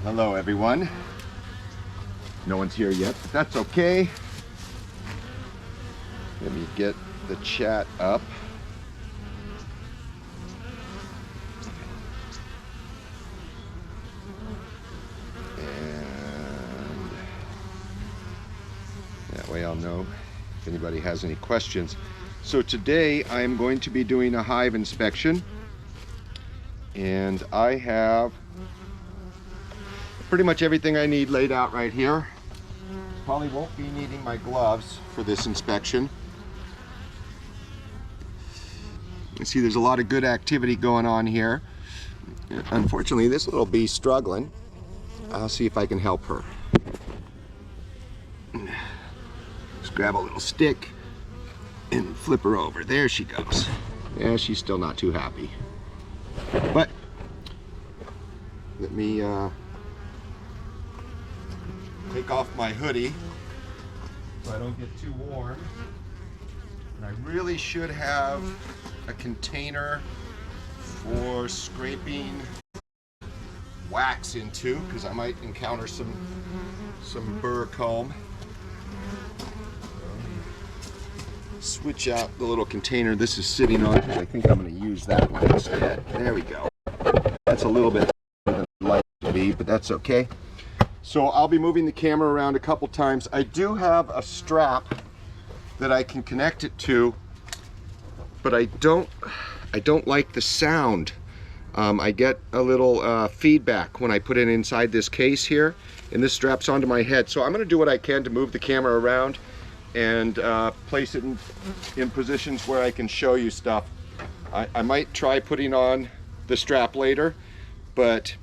Hello everyone. No one's here yet, but that's okay. Let me get the chat up. And that way I'll know if anybody has any questions. So today I'm going to be doing a hive inspection, and I have pretty much everything I need laid out right here. Probably won't be needing my gloves for this inspection. You see there's a lot of good activity going on here. Unfortunately, this little bee's struggling. I'll see if I can help her. Just grab a little stick and flip her over. There she goes. Yeah, she's still not too happy. But let me take off my hoodie so I don't get too warm. And I really should have a container for scraping wax into, because I might encounter some burr comb. Switch out the little container this is sitting on, because I think I'm going to use that one instead. There we go. That's a little bit than I'd like it to be, but that's okay. So I'll be moving the camera around a couple times. I do have a strap that I can connect it to, but I don't like the sound. I get a little feedback when I put it inside this case here, and this straps onto my head. So I'm going to do what I can to move the camera around and place it in positions where I can show you stuff. I might try putting on the strap later, but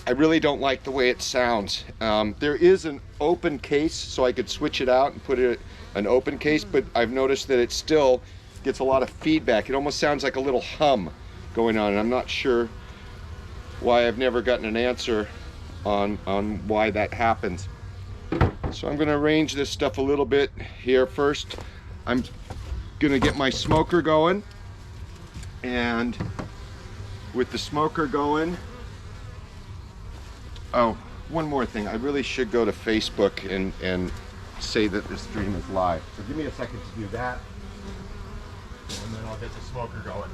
I really don't like the way it sounds. There is an open case, so I could switch it out and put it in an open case, but I've noticed that it still gets a lot of feedback. It almost sounds like a little hum going on, and I'm not sure why. I've never gotten an answer on why that happens. So I'm going to arrange this stuff a little bit here first. I'm going to get my smoker going, and with the smoker going, oh, one more thing. I really should go to Facebook and say that the stream is live. So give me a second to do that, and then I'll get the smoker going.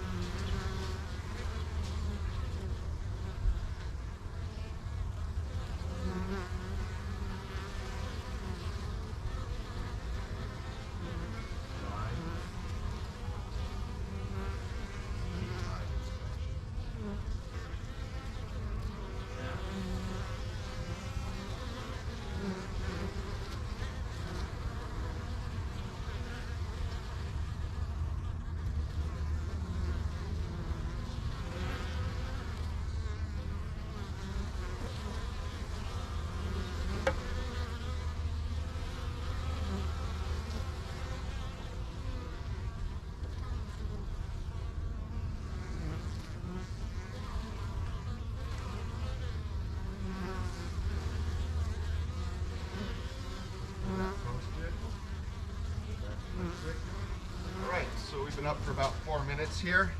Alright, so we've been up for about 4 minutes here,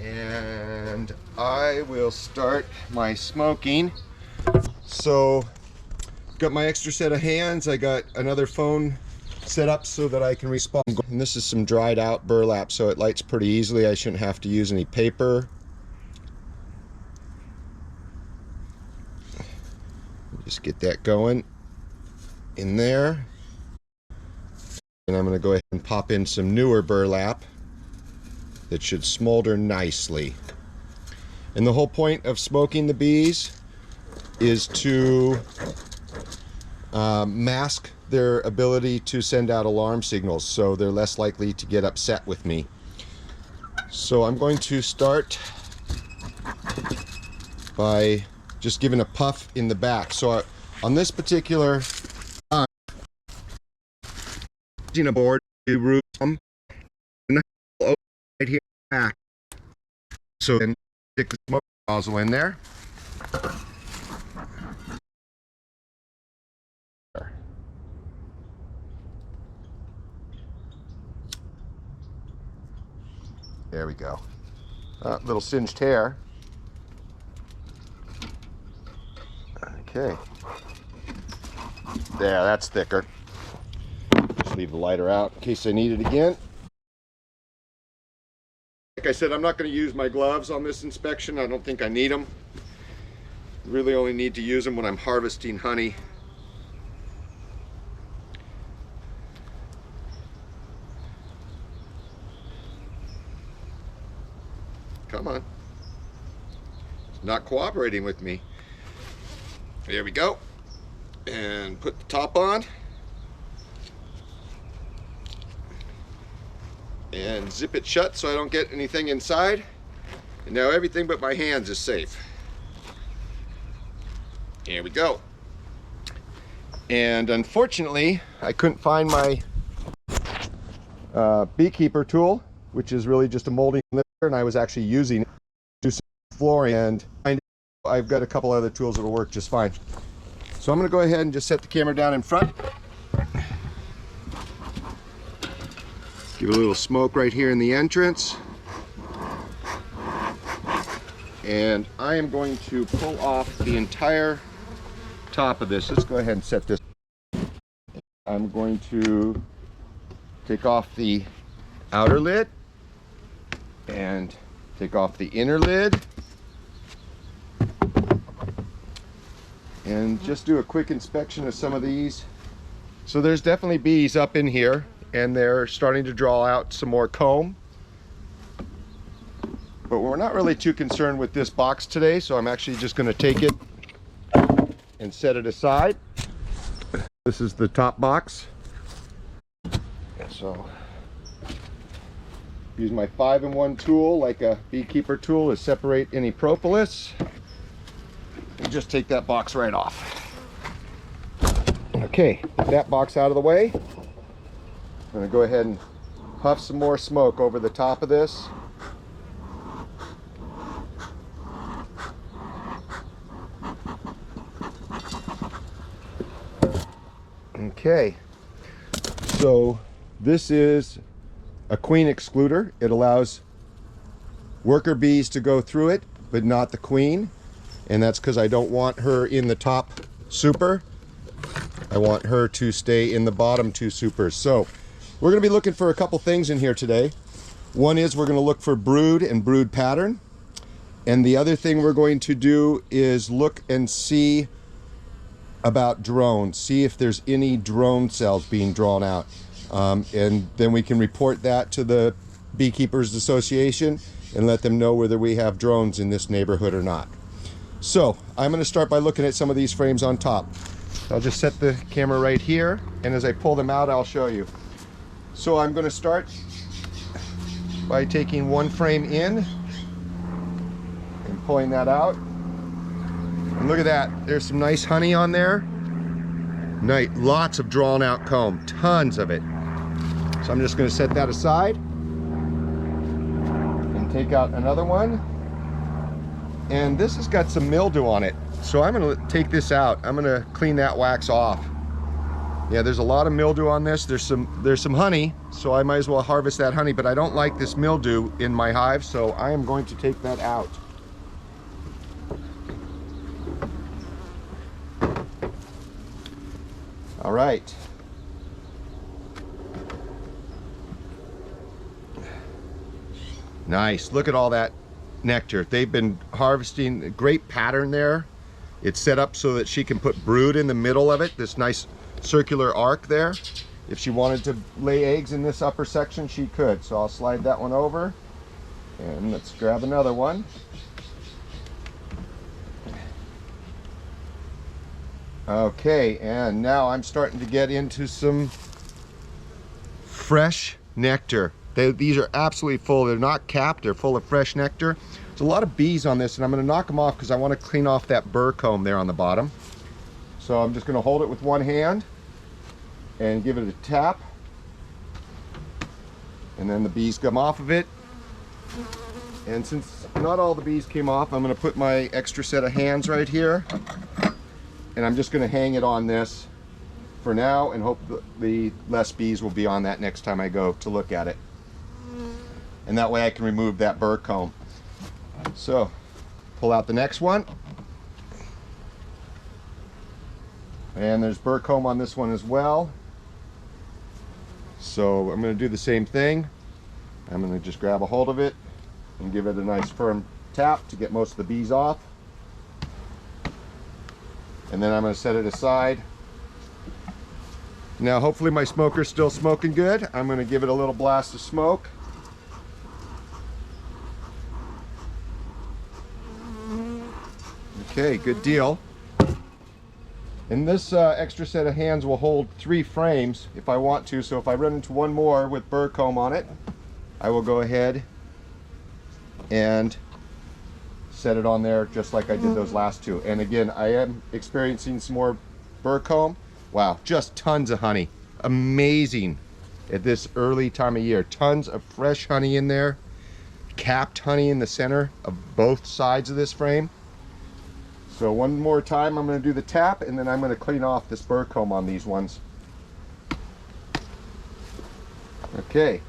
and I will start my smoking. So got my extra set of hands. I got another phone set up so that I can respond. And this is some dried out burlap, so it lights pretty easily. I shouldn't have to use any paper. Just get that going in there. And I'm going to go ahead and pop in some newer burlap that should smolder nicely. And the whole point of smoking the bees is to mask their ability to send out alarm signals, so they're less likely to get upset with me. So I'm going to start by just giving a puff in the back. So on this particular using a board to root them right here back. So then stick the smoke nozzle in there. There we go. Little singed hair. Okay. There, that's thicker. Just leave the lighter out in case I need it again. Like I said, I'm not going to use my gloves on this inspection. I don't think I need them. Really only need to use them when I'm harvesting honey. Come on. It's not cooperating with me. There we go. And put the top on. And zip it shut so I don't get anything inside. And now everything but my hands is safe. Here we go. And unfortunately, I couldn't find my beekeeper tool, which is really just a molding lifter, and I was actually using it to do some flooring, and I've got a couple other tools that will work just fine. So I'm going to go ahead and just set the camera down in front. Give it a little smoke right here in the entrance. And I am going to pull off the entire top of this. Let's go ahead and set this. I'm going to take off the outer lid and take off the inner lid. And just do a quick inspection of some of these. So there's definitely bees up in here, and they're starting to draw out some more comb. But we're not really too concerned with this box today, so I'm actually just going to take it and set it aside. This is the top box. So use my 5-in-1 tool like a beekeeper tool to separate any propolis. And just take that box right off. Okay, get that box out of the way. I'm going to go ahead and puff some more smoke over the top of this. Okay, so this is a queen excluder. It allows worker bees to go through it, but not the queen. And that's because I don't want her in the top super. I want her to stay in the bottom two supers. So we're going to be looking for a couple things in here today. One is we're going to look for brood and brood pattern. And the other thing we're going to do is look and see about drones. See if there's any drone cells being drawn out. And then we can report that to the Beekeepers Association and let them know whether we have drones in this neighborhood or not. So I'm going to start by looking at some of these frames on top. I'll just set the camera right here, and as I pull them out, I'll show you. So I'm going to start by taking one frame in and pulling that out. And look at that, there's some nice honey on there. Nice, lots of drawn out comb, tons of it. So I'm just going to set that aside and take out another one. And this has got some mildew on it. So I'm going to take this out. I'm going to clean that wax off. Yeah, there's a lot of mildew on this. There's some honey, so I might as well harvest that honey, but I don't like this mildew in my hive, so I am going to take that out. All right. Nice. Look at all that nectar. They've been harvesting a great pattern there. It's set up so that she can put brood in the middle of it, this nice circular arc there. If she wanted to lay eggs in this upper section, she could. So I'll slide that one over, and let's grab another one. Okay, and now I'm starting to get into some fresh nectar. These are absolutely full. They're not capped, they're full of fresh nectar. There's a lot of bees on this, and I'm going to knock them off because I want to clean off that burr comb there on the bottom. So I'm just going to hold it with one hand and give it a tap, and then the bees come off of it. And since not all the bees came off, I'm going to put my extra set of hands right here, and I'm just going to hang it on this for now and hope the less bees will be on that next time I go to look at it. And that way I can remove that burr comb. So pull out the next one. And there's burr comb on this one as well. So I'm going to do the same thing. I'm going to just grab a hold of it and give it a nice firm tap to get most of the bees off. And then I'm going to set it aside. Now hopefully my smoker's still smoking good. I'm going to give it a little blast of smoke. Okay, good deal. And this extra set of hands will hold 3 frames if I want to. So if I run into one more with burr comb on it, I will go ahead and set it on there just like I did those last 2. And again, I am experiencing some more burr comb. Wow, just tons of honey. Amazing at this early time of year. Tons of fresh honey in there. Capped honey in the center of both sides of this frame. So one more time I'm going to do the tap, and then I'm going to clean off this burr comb on these ones. Okay,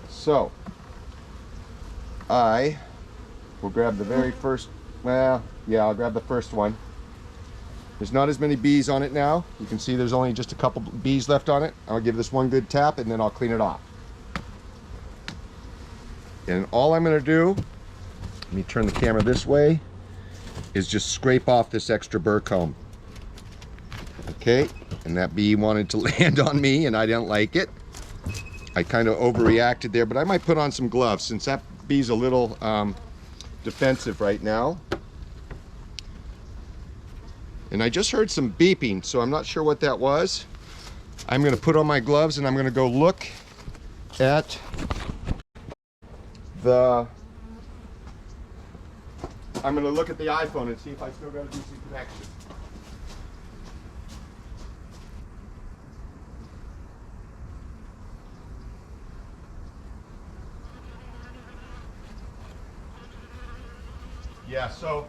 so I will grab the very first, well, yeah, I'll grab the first one. There's not as many bees on it now. You can see there's only just a couple bees left on it. I'll give this one good tap, and then I'll clean it off. And all I'm going to do, let me turn the camera this way, is just scrape off this extra burr comb. Okay, and that bee wanted to land on me and I didn't like it. I kind of overreacted there, but I might put on some gloves since that bee's a little defensive right now. And I just heard some beeping, so I'm not sure what that was. I'm going to put on my gloves and I'm going to go look at the iPhone and see if I still got a decent connection. Yeah, so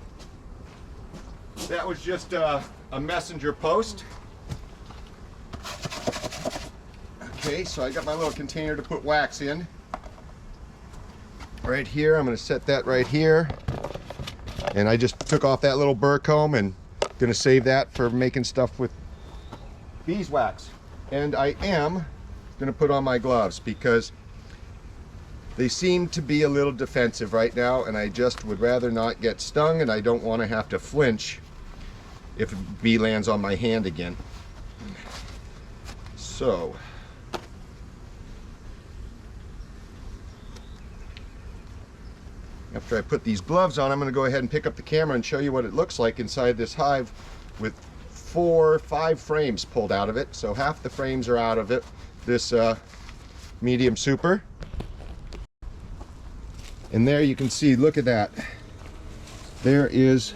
that was just a messenger post. Okay, so I got my little container to put wax in. Right here, I'm going to set that right here. And I just took off that little burr comb and going to save that for making stuff with beeswax. And I am going to put on my gloves because they seem to be a little defensive right now, and I just would rather not get stung, and I don't want to have to flinch if a bee lands on my hand again. So after I put these gloves on, I'm going to go ahead and pick up the camera and show you what it looks like inside this hive with 4 or 5 frames pulled out of it. So half the frames are out of it, this medium super. And there you can see, look at that. There is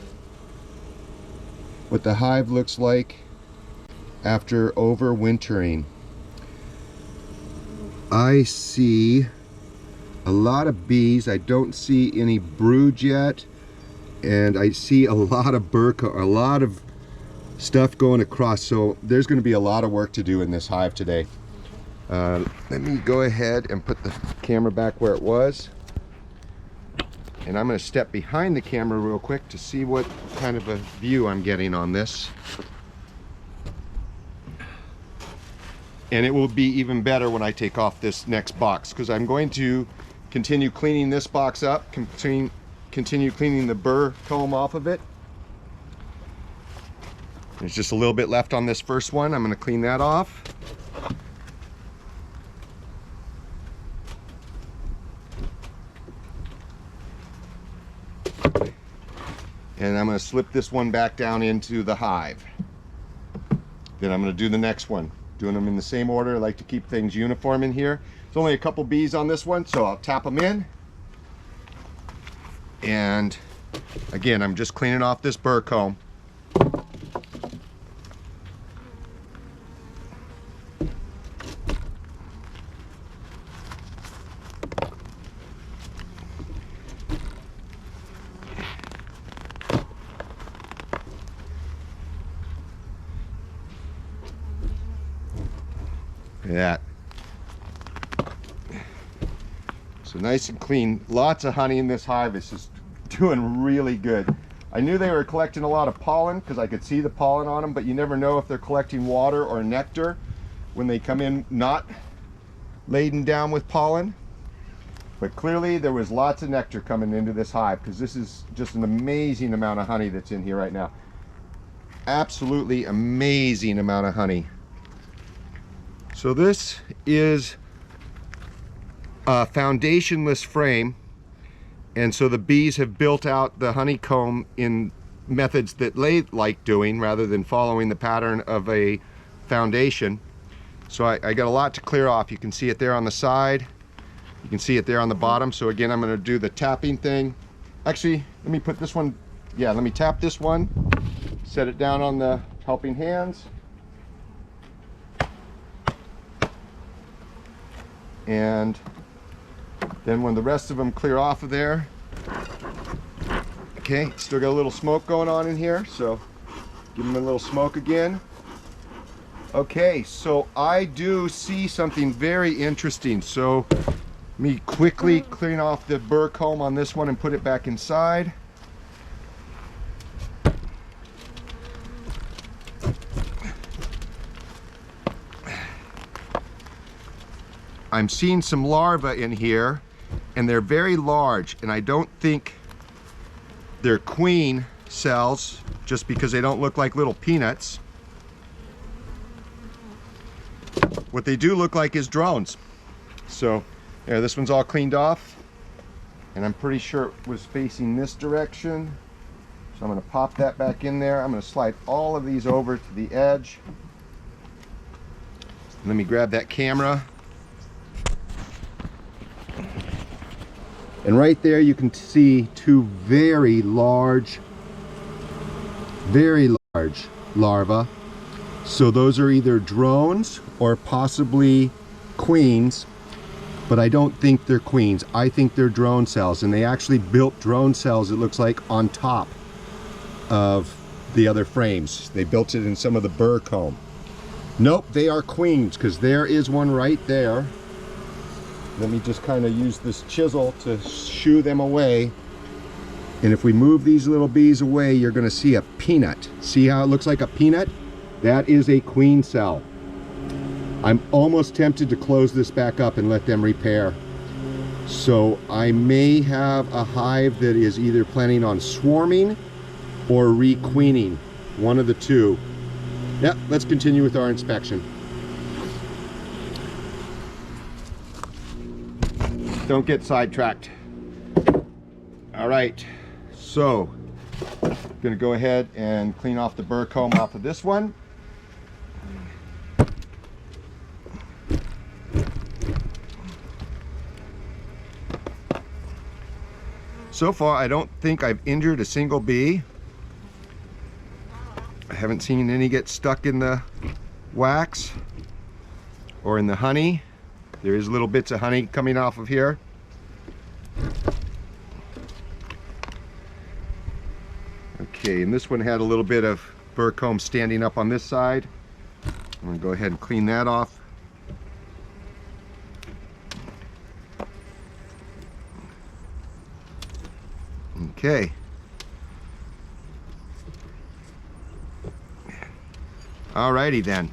what the hive looks like after overwintering. I see a lot of bees. I don't see any brood yet, and I see a lot of a lot of stuff going across. So there's going to be a lot of work to do in this hive today. Let me go ahead and put the camera back where it was, and I'm going to step behind the camera real quick to see what kind of a view I'm getting on this. And it will be even better when I take off this next box, because I'm going to continue cleaning this box up, continue cleaning the burr comb off of it. There's just a little bit left on this first one. I'm going to clean that off. And I'm going to slip this one back down into the hive. Then I'm going to do the next one, doing them in the same order. I like to keep things uniform in here. There's only a couple bees on this one, so I'll tap them in. And again, I'm just cleaning off this burr comb. Look at that. So nice and clean. Lots of honey in this hive. It's just doing really good. I knew they were collecting a lot of pollen because I could see the pollen on them, but you never know if they're collecting water or nectar when they come in not laden down with pollen. But clearly there was lots of nectar coming into this hive, because this is just an amazing amount of honey that's in here right now. Absolutely amazing amount of honey. So this is a foundationless frame, and so the bees have built out the honeycomb in methods that they like doing rather than following the pattern of a foundation. So I got a lot to clear off. You can see it there on the side. You can see it there on the bottom. So again, I'm going to do the tapping thing. Actually, let me put this one, yeah, let me tap this one, set it down on the helping hands. And then when the rest of them clear off of there, okay, still got a little smoke going on in here, so give them a little smoke again. Okay, so I do see something very interesting. So me quickly clearing off the burr comb on this one and put it back inside. I'm seeing some larvae in here, and they're very large, and I don't think they're queen cells just because they don't look like little peanuts. What they do look like is drones. So yeah, this one's all cleaned off, and I'm pretty sure it was facing this direction. So I'm going to pop that back in there. I'm going to slide all of these over to the edge. Let me grab that camera. And right there you can see two very large larvae. So those are either drones or possibly queens, but I don't think they're queens. I think they're drone cells, and they actually built drone cells, it looks like, on top of the other frames. They built it in some of the burr comb. Nope, they are queens, because there is one right there. Let me just kind of use this chisel to shoo them away. And if we move these little bees away, you're going to see a peanut. See how it looks like a peanut? That is a queen cell. I'm almost tempted to close this back up and let them repair. So I may have a hive that is either planning on swarming or requeening. One of the two. Yep, let's continue with our inspection. Don't get sidetracked. All right, so I'm gonna go ahead and clean off the burr comb off of this one. So far, I don't think I've injured a single bee. I haven't seen any get stuck in the wax or in the honey. There is little bits of honey coming off of here. Okay, and this one had a little bit of burr comb standing up on this side. I'm gonna go ahead and clean that off. Okay. Alrighty then.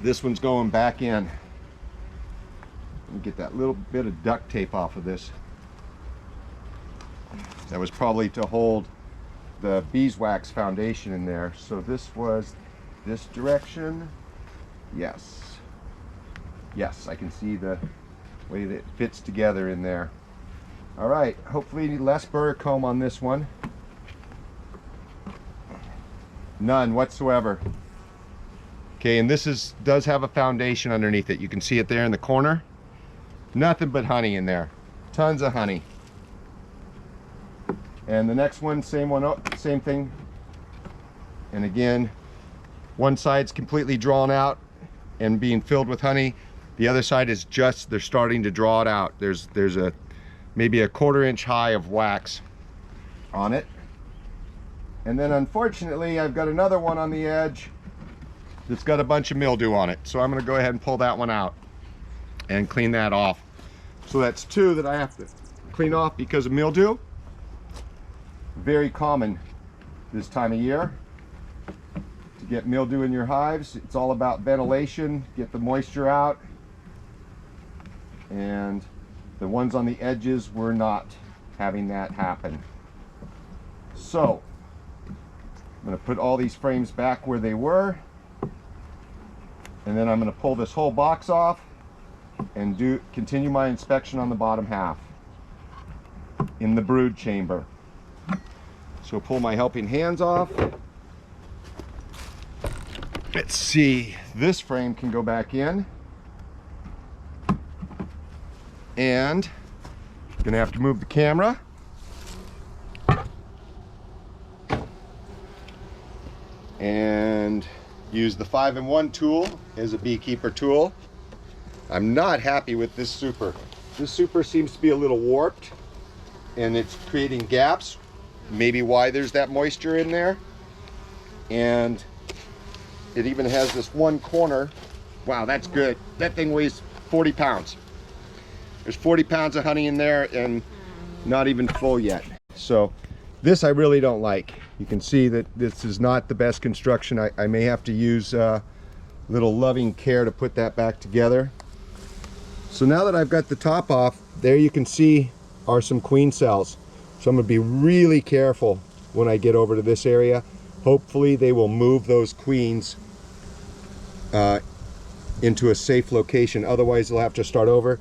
This one's going back in. Let me get that little bit of duct tape off of this. That was probably to hold the Beeswax Foundation in there. So this was this direction. Yes. Yes, I can see the way that it fits together in there. All right, hopefully less burr comb on this one. None whatsoever. Okay, and this does have a foundation underneath it. You can see it there in the corner. Nothing but honey in there. Tons of honey. And the next one, same thing. And again, one side's completely drawn out and being filled with honey. The other side is just, they're starting to draw it out. There's maybe a 1/4 inch high of wax on it. And then unfortunately, I've got another one on the edge that's got a bunch of mildew on it. So I'm gonna go ahead and pull that one out and clean that off. So that's two that I have to clean off because of mildew. Very common this time of year to get mildew in your hives. It's all about ventilation, get the moisture out, and the ones on the edges were not having that happen. So I'm going to put all these frames back where they were, and then I'm going to pull this whole box off and continue my inspection on the bottom half in the brood chamber. So pull my helping hands off. Let's see, this frame can go back in, and I'm gonna have to move the camera. And use the 5-in-1 tool as a beekeeper tool. I'm not happy with this super. This super seems to be a little warped and it's creating gaps. Maybe why there's that moisture in there. And it even has this one corner. Wow, that's good. That thing weighs 40 pounds. There's 40 pounds of honey in there and not even full yet. So this I really don't like. You can see that this is not the best construction. I may have to use a little loving care to put that back together. So now that I've got the top off, there you can see are some queen cells. So I'm going to be really careful when I get over to this area. Hopefully they will move those queens into a safe location. Otherwise they'll have to start over.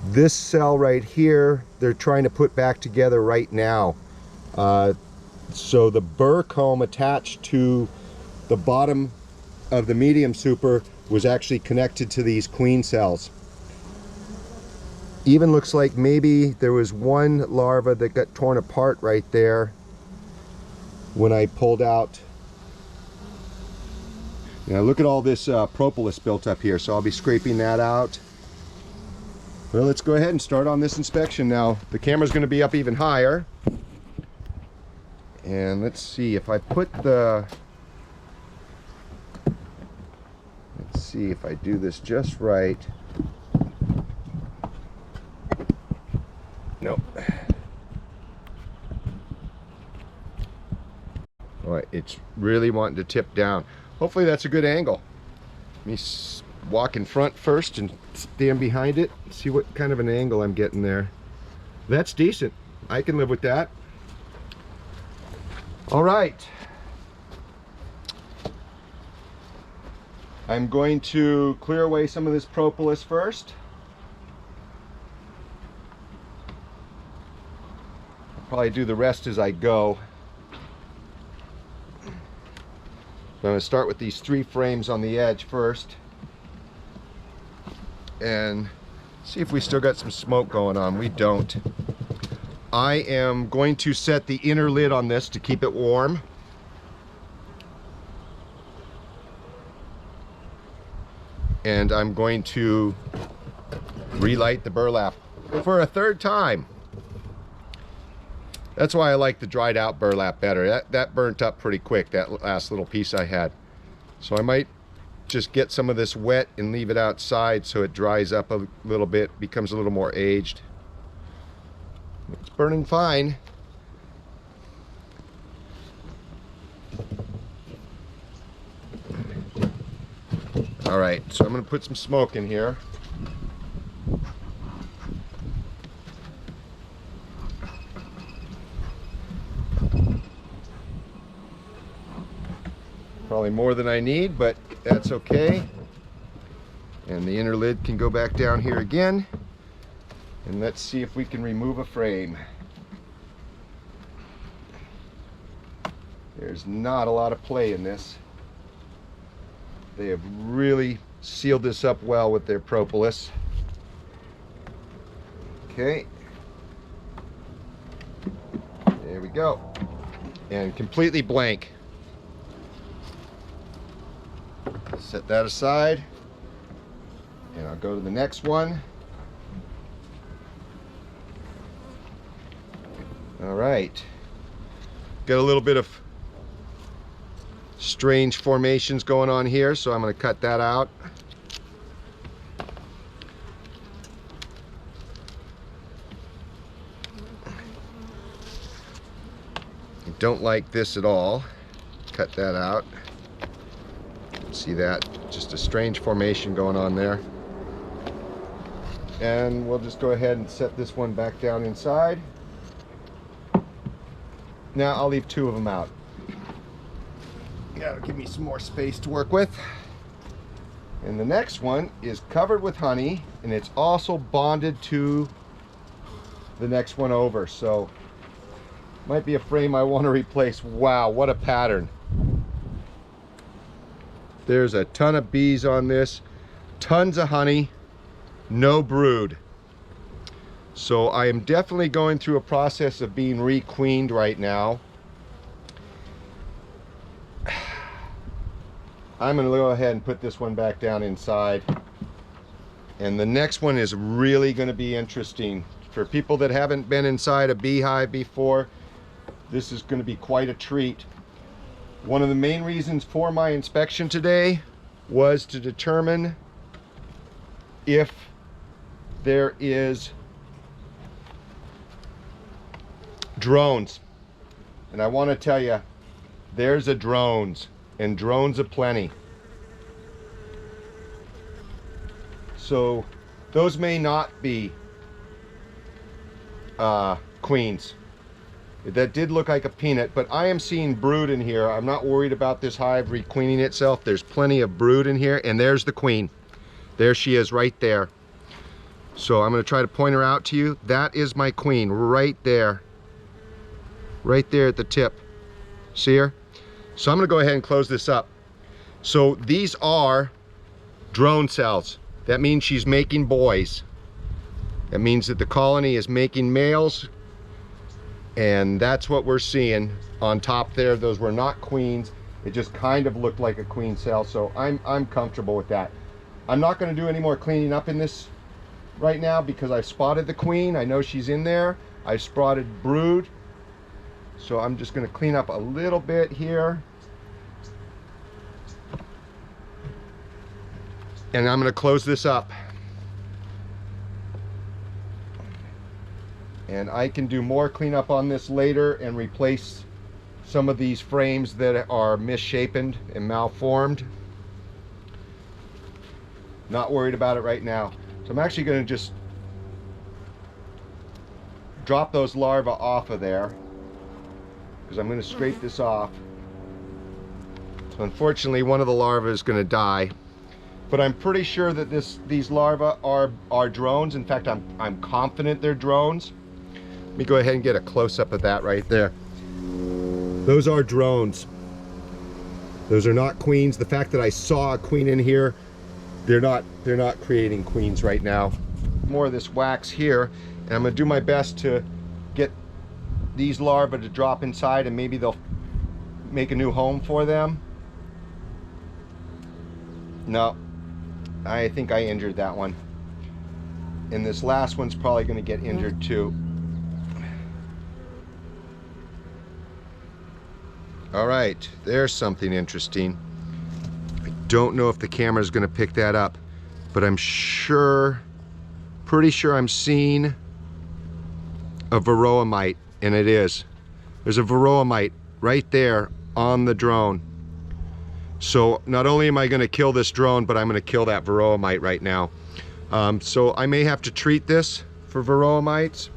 This cell right here, they're trying to put back together right now. So the burr comb attached to the bottom of the medium super was actually connected to these queen cells. Even looks like maybe there was one larva that got torn apart right there when I pulled out. Now look at all this propolis built up here, so I'll be scraping that out. Well, let's go ahead and start on this inspection now. The camera's going to be up even higher. And let's see if I put the... Let's see if I do this just right. Nope. All right, it's really wanting to tip down. Hopefully that's a good angle. Let me walk in front first and stand behind it. See what kind of an angle I'm getting there. That's decent. I can live with that. All right. I'm going to clear away some of this propolis first. I'll probably do the rest as I go. I'm going to start with these 3 frames on the edge first and see if we still got some smoke going on. We don't. I am going to set the inner lid on this to keep it warm. And I'm going to relight the burlap for a 3rd time. That's why I like the dried out burlap better. That burnt up pretty quick, that last little piece I had. So I might just get some of this wet and leave it outside so it dries up a little bit, becomes a little more aged. It's burning fine. All right, so I'm going to put some smoke in here. Probably more than I need, but that's okay. And the inner lid can go back down here again. And let's see if we can remove a frame. There's not a lot of play in this. They have really sealed this up well with their propolis. Okay. There we go. And completely blank. Set that aside. And I'll go to the next one. All right. Got a little bit of strange formations going on here, so I'm going to cut that out. don't like this at all. Cut that out. See that? Just a strange formation going on there. And we'll just go ahead and set this one back down inside. Now I'll leave 2 of them out. That'll give me some more space to work with. And the next one is covered with honey, and it's also bonded to the next one over. So might be a frame I want to replace. Wow, what a pattern. There's a ton of bees on this, tons of honey, no brood. So I am definitely going through a process of being requeened right now. I'm going to go ahead and put this one back down inside. And the next one is really going to be interesting. For people that haven't been inside a beehive before, this is going to be quite a treat. One of the main reasons for my inspection today was to determine if there is drones. And I want to tell you, there's a drones. And drones aplenty. So those may not be queens. That did look like a peanut, but I am seeing brood in here. I'm not worried about this hive requeening itself. There's plenty of brood in here, and there's the queen. There she is right there. So I'm going to try to point her out to you. That is my queen right there. Right there at the tip. See her? So I'm going to go ahead and close this up. So these are drone cells. That means she's making boys. That means that the colony is making males. And that's what we're seeing on top there. Those were not queens. It just kind of looked like a queen cell. So I'm comfortable with that. I'm not going to do any more cleaning up in this right now because I've spotted the queen. I know she's in there. I've spotted brood. So I'm just going to clean up a little bit here. And I'm going to close this up. And I can do more cleanup on this later and replace some of these frames that are misshapen and malformed. Not worried about it right now. So I'm actually going to just drop those larvae off of there, because I'm going to scrape this off. So unfortunately one of the larvae is going to die. But I'm pretty sure that these larvae are drones. In fact, I'm confident they're drones. Let me go ahead and get a close-up of that right there. Those are drones. Those are not queens. The fact that I saw a queen in here, they're not creating queens right now. More of this wax here, and I'm going to do my best to get these larvae to drop inside, and maybe they'll make a new home for them. No, I think I injured that one. And this last one's probably going to get injured too. All right, there's something interesting. I don't know if the camera is going to pick that up, but I'm pretty sure I'm seeing a Varroa Mite, and it is. There's a Varroa Mite right there on the drone. So not only am I going to kill this drone, but I'm going to kill that Varroa Mite right now. So I may have to treat this for Varroa Mites.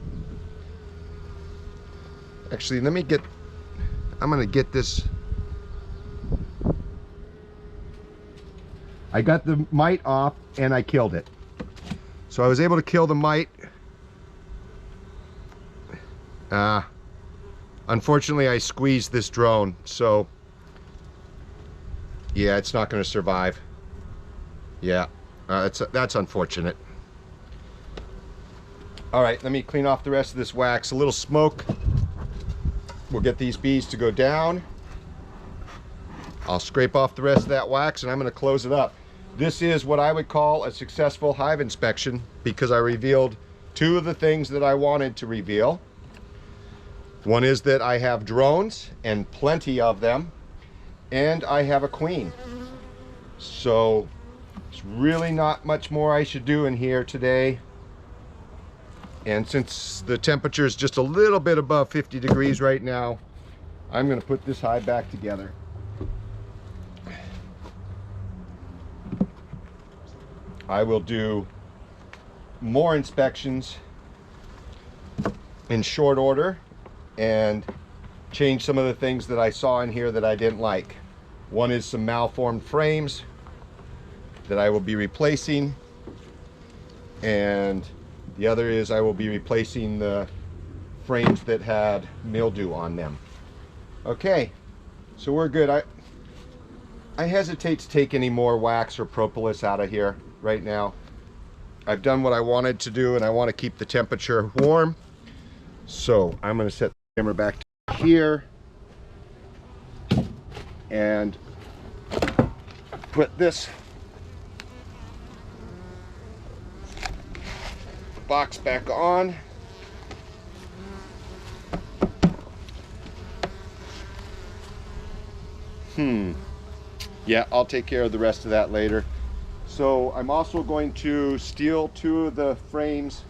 Actually, I'm going to get this. I got the mite off and I killed it. So I was able to kill the mite. Unfortunately, I squeezed this drone, so yeah, it's not going to survive. Yeah, that's unfortunate. All right, let me clean off the rest of this wax. A little smoke will get these bees to go down. I'll scrape off the rest of that wax, and I'm going to close it up. This is what I would call a successful hive inspection, because I revealed two of the things that I wanted to reveal. One is that I have drones, and plenty of them, and I have a queen. So there's really not much more I should do in here today. And since the temperature is just a little bit above 50 degrees right now, I'm going to put this hive back together. I will do more inspections in short order and change some of the things that I saw in here that I didn't like. One is some malformed frames that I will be replacing, and the other is I will be replacing the frames that had mildew on them. Okay, so we're good. I hesitate to take any more wax or propolis out of here right now. I've done what I wanted to do, and I want to keep the temperature warm. So I'm going to set the camera back here and put this box back on. Yeah, I'll take care of the rest of that later. So I'm also going to steal 2 of the frames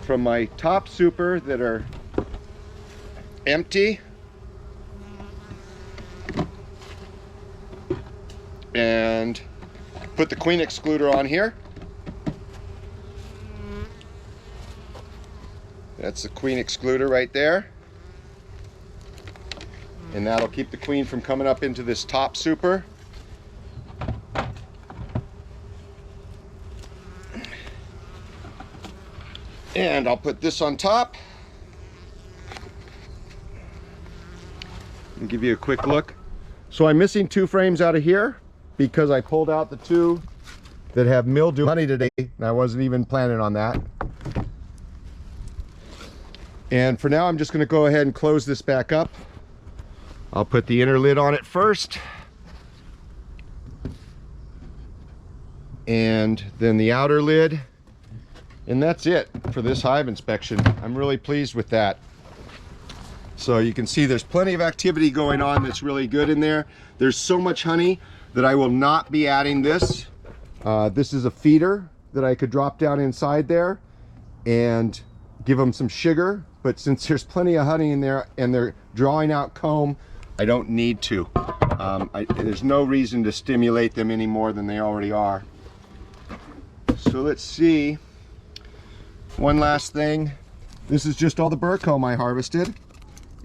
from my top super that are empty, and put the queen excluder on here. That's the queen excluder right there. And that'll keep the queen from coming up into this top super. And I'll put this on top. And give you a quick look. So I'm missing 2 frames out of here because I pulled out the 2 that have mildew honey today, and I wasn't even planning on that. And for now, I'm just going to go ahead and close this back up. I'll put the inner lid on it first, and then the outer lid, and that's it for this hive inspection. I'm really pleased with that. So you can see there's plenty of activity going on that's really good in there. There's so much honey that I will not be adding this. This is a feeder that I could drop down inside there and give them some sugar, but since there's plenty of honey in there and they're drawing out comb, I don't need to. There's no reason to stimulate them any more than they already are. So let's see. One last thing. This is just all the burr comb I harvested,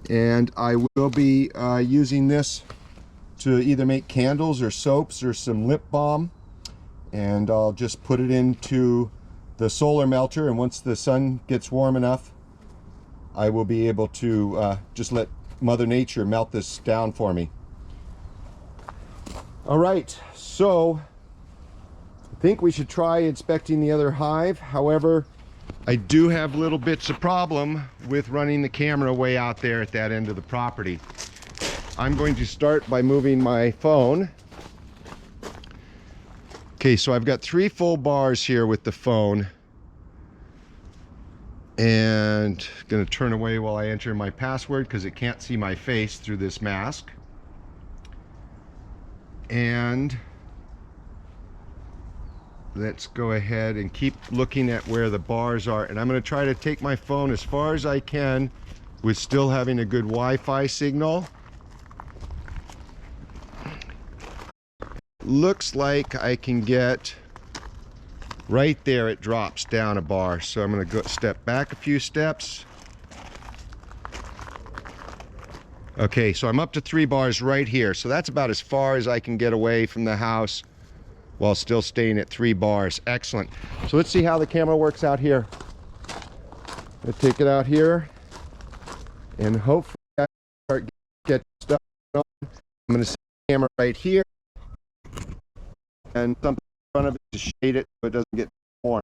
and I will be using this to either make candles or soaps or some lip balm, and I'll just put it into the solar melter, and once the sun gets warm enough, I will be able to just let Mother Nature melt this down for me. All right, so I think we should try inspecting the other hive. However, I do have little bits of problem with running the camera way out there at that end of the property. I'm going to start by moving my phone. Okay, so I've got 3 full bars here with the phone, and going to turn away while I enter my password because it can't see my face through this mask. And let's go ahead and keep looking at where the bars are, and I'm going to try to take my phone as far as I can with still having a good Wi-Fi signal. Looks like I can get right there. It drops down a bar, so I'm going to go step back a few steps. Okay, so I'm up to 3 bars right here, so that's about as far as I can get away from the house while still staying at 3 bars. Excellent. So let's see how the camera works out here. Let's take it out here, and hopefully I start getting stuff on. I'm going to set the camera right here, and something in front of it to shade it so it doesn't get warm.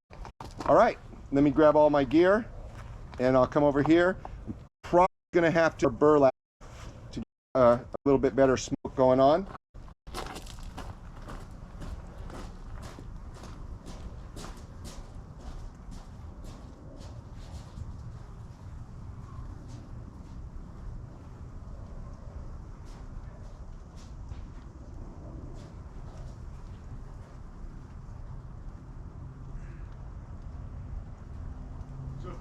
All right, let me grab all my gear, and I'll come over here. I'm probably going to have to burlap to get a little bit better smoke going on.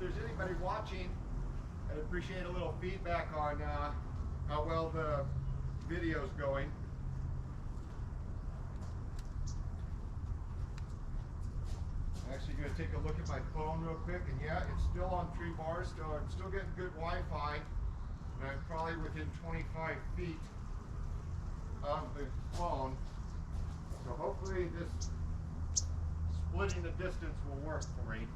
there's anybody watching, I'd appreciate a little feedback on how well the video's going. I'm actually going to take a look at my phone real quick, and yeah, it's still on 3 bars. I'm still getting good Wi-Fi, and I'm probably within 25 feet of the phone. So hopefully this splitting the distance will work for me.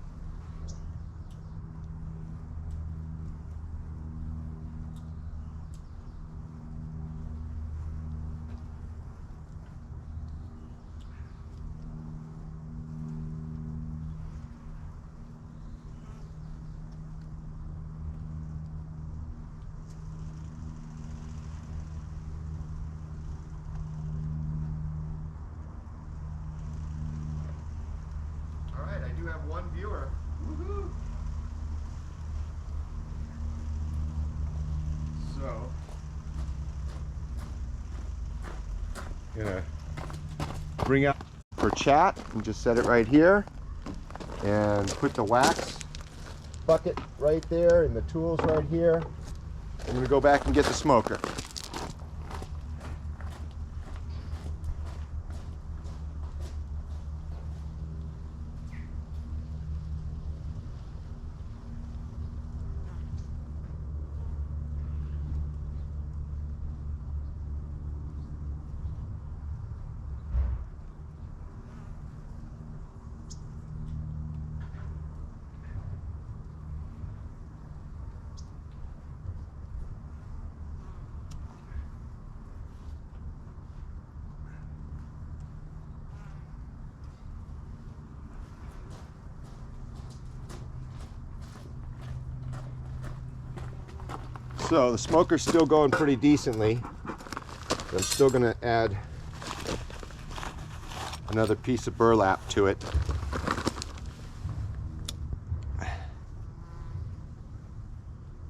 I do have 1 viewer. Woohoo! So, gonna bring up for chat and just set it right here, and put the wax bucket right there and the tools right here. I'm gonna go back and get the smoker. So the smoker's still going pretty decently. I'm still going to add another piece of burlap to it.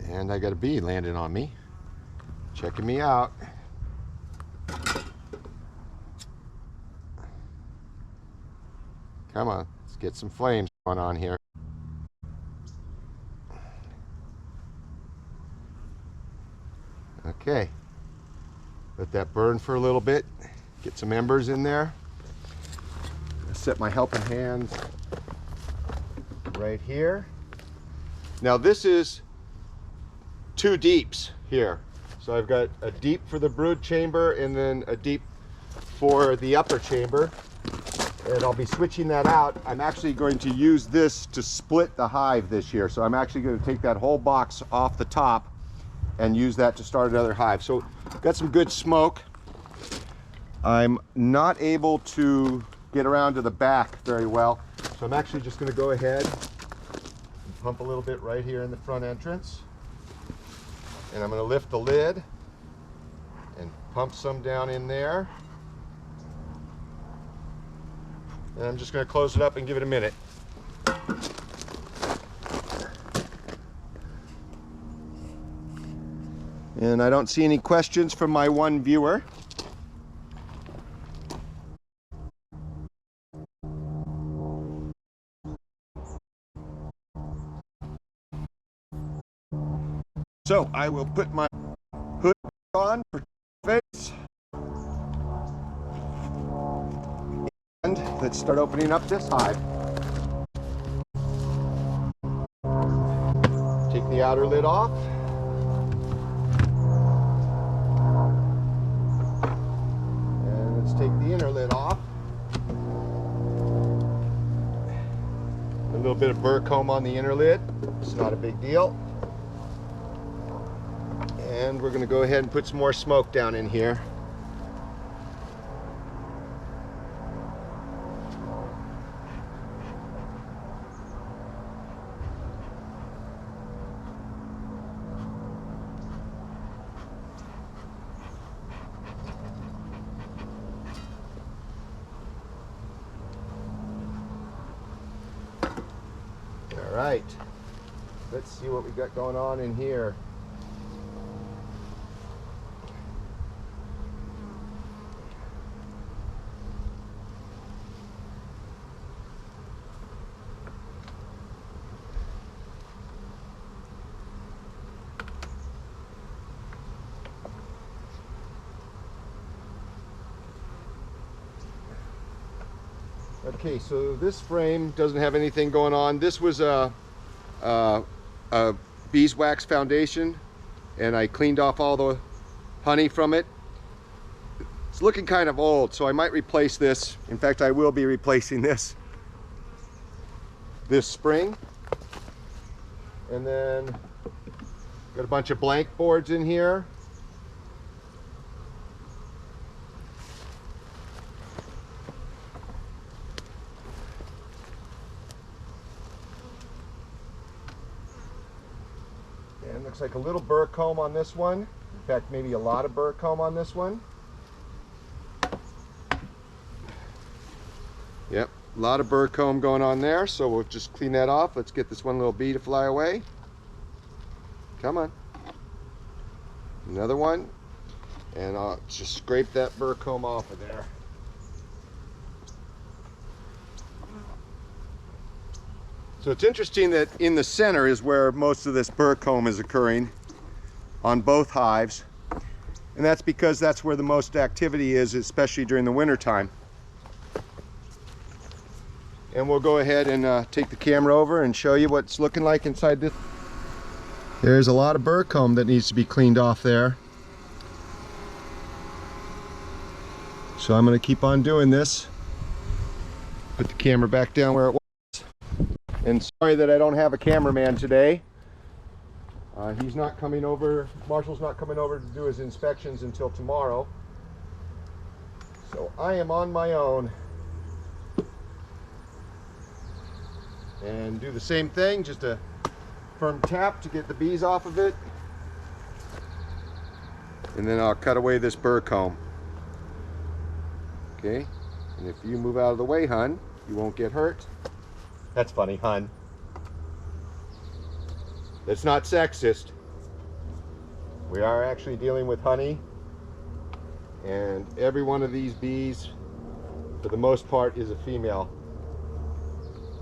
And I got a bee landing on me, checking me out. Come on, let's get some flames going on here. Okay, let that burn for a little bit, get some embers in there. Set my helping hands right here. Now this is 2 deeps here. So I've got a deep for the brood chamber and then a deep for the upper chamber. And I'll be switching that out. I'm actually going to use this to split the hive this year. So I'm actually going to take that whole box off the top and use that to start another hive. So got some good smoke. I'm not able to get around to the back very well. So I'm actually just going to go ahead and pump a little bit right here in the front entrance. And I'm going to lift the lid and pump some down in there. And I'm just going to close it up and give it a minute. And I don't see any questions from my 1 viewer. So I will put my hood on for face. And let's start opening up this hive. Take the outer lid off. And let's take the inner lid off. A little bit of burr comb on the inner lid. It's not a big deal. And we're going to go ahead and put some more smoke down in here. All right, let's see what we got going on in here. Okay, so this frame doesn't have anything going on. This was a Beeswax Foundation, and I cleaned off all the honey from it. It's looking kind of old, so I might replace this. In fact, I will be replacing this spring. And then got a bunch of blank boards in here. And looks like a little burr comb on this one. In fact, maybe a lot of burr comb on this one. Yep, a lot of burr comb going on there, so we'll just clean that off. Let's get this one little bee to fly away. Come on. Another one. And I'll just scrape that burr comb off of there. So it's interesting that in the center is where most of this burr comb is occurring on both hives. And that's because that's where the most activity is, especially during the winter time. And we'll go ahead and take the camera over and show you what it's looking like inside this. There's a lot of burr comb that needs to be cleaned off there. So I'm going to keep on doing this. Put the camera back down where it was. And sorry that I don't have a cameraman today. He's not coming over, Marshall's not coming over to do his inspections until tomorrow. So I am on my own. And do the same thing, just a firm tap to get the bees off of it. And then I'll cut away this burr comb. Okay, and if you move out of the way, hun, you won't get hurt. That's funny, hun. That's not sexist. We are actually dealing with honey, and every one of these bees, for the most part, is a female.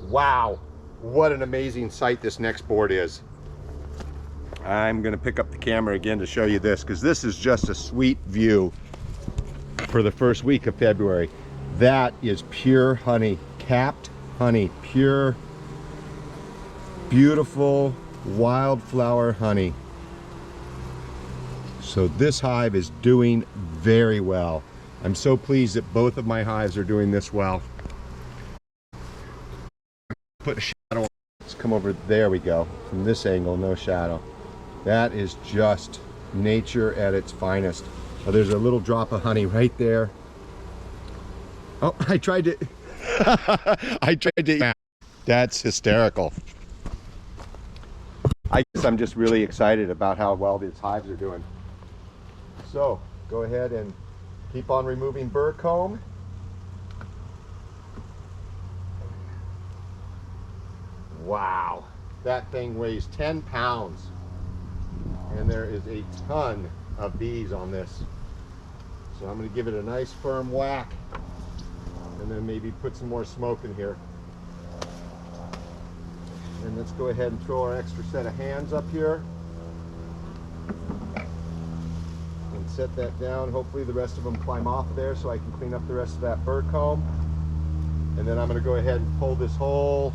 Wow, what an amazing sight this next board is. I'm going to pick up the camera again to show you this, because this is just a sweet view for the first week of February. That is pure honey, capped honey, pure, beautiful wildflower honey. So this hive is doing very well. I'm so pleased that both of my hives are doing this well. Put a shadow on. Let's come over. There we go. From this angle, no shadow. That is just nature at its finest. Oh, there's a little drop of honey right there. Oh, I tried to I tried to. That's hysterical. I guess I'm just really excited about how well these hives are doing. So go ahead and keep on removing burr comb. Wow, that thing weighs 10 pounds. And there is a ton of bees on this. So I'm going to give it a nice firm whack. And then maybe put some more smoke in here. And let's go ahead and throw our extra set of hands up here. And set that down. Hopefully the rest of them climb off of there so I can clean up the rest of that burr comb. And then I'm going to go ahead and pull this whole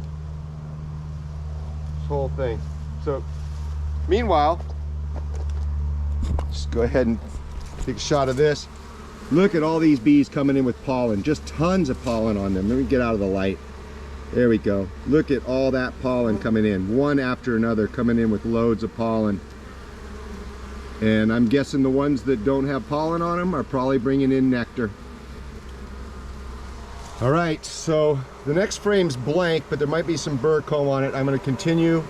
thing. So meanwhile, just go ahead and take a shot of this. Look at all these bees coming in with pollen, just tons of pollen on them. Let me get out of the light. There we go. Look at all that pollen coming in, one after another, coming in with loads of pollen. And I'm guessing the ones that don't have pollen on them are probably bringing in nectar. All right, so the next frame's blank, but there might be some burr comb on it. I'm going to continue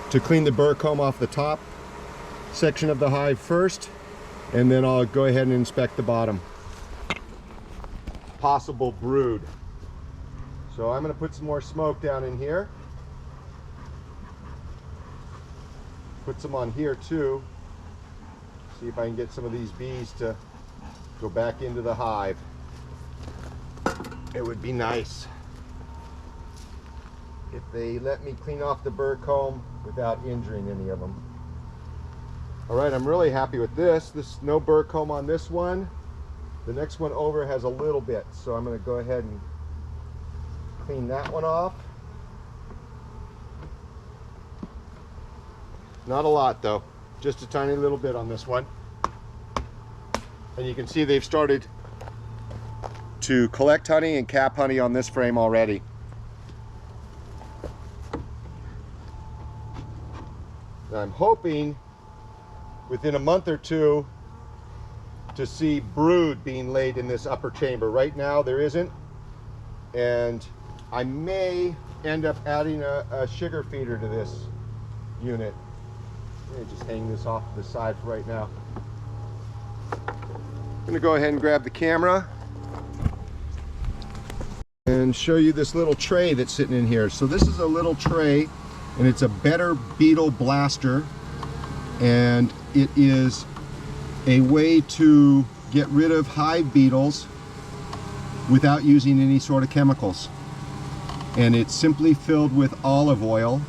to clean the burr comb off the top section of the hive first, and then I'll go ahead and inspect the bottom. Possible brood. So I'm going to put some more smoke down in here. Put some on here too. See if I can get some of these bees to go back into the hive. It would be nice if they let me clean off the burr comb without injuring any of them. All right, I'm really happy with this. There's no burr comb on this one. The next one over has a little bit, so I'm going to go ahead and Clean that one off. Not a lot though, just a tiny little bit on this one. And you can see they've started to collect honey and cap honey on this frame already. I'm hoping within a month or two to see brood being laid in this upper chamber. Right now there isn't, and I may end up adding a sugar feeder to this unit. Let me just hang this off to the side for right now. I'm gonna go ahead and grab the camera and show you this little tray that's sitting in here. So this is a little tray, and it's a Better Beetle Blaster, and it is a way to get rid of hive beetles without using any sort of chemicals. And it's simply filled with olive oil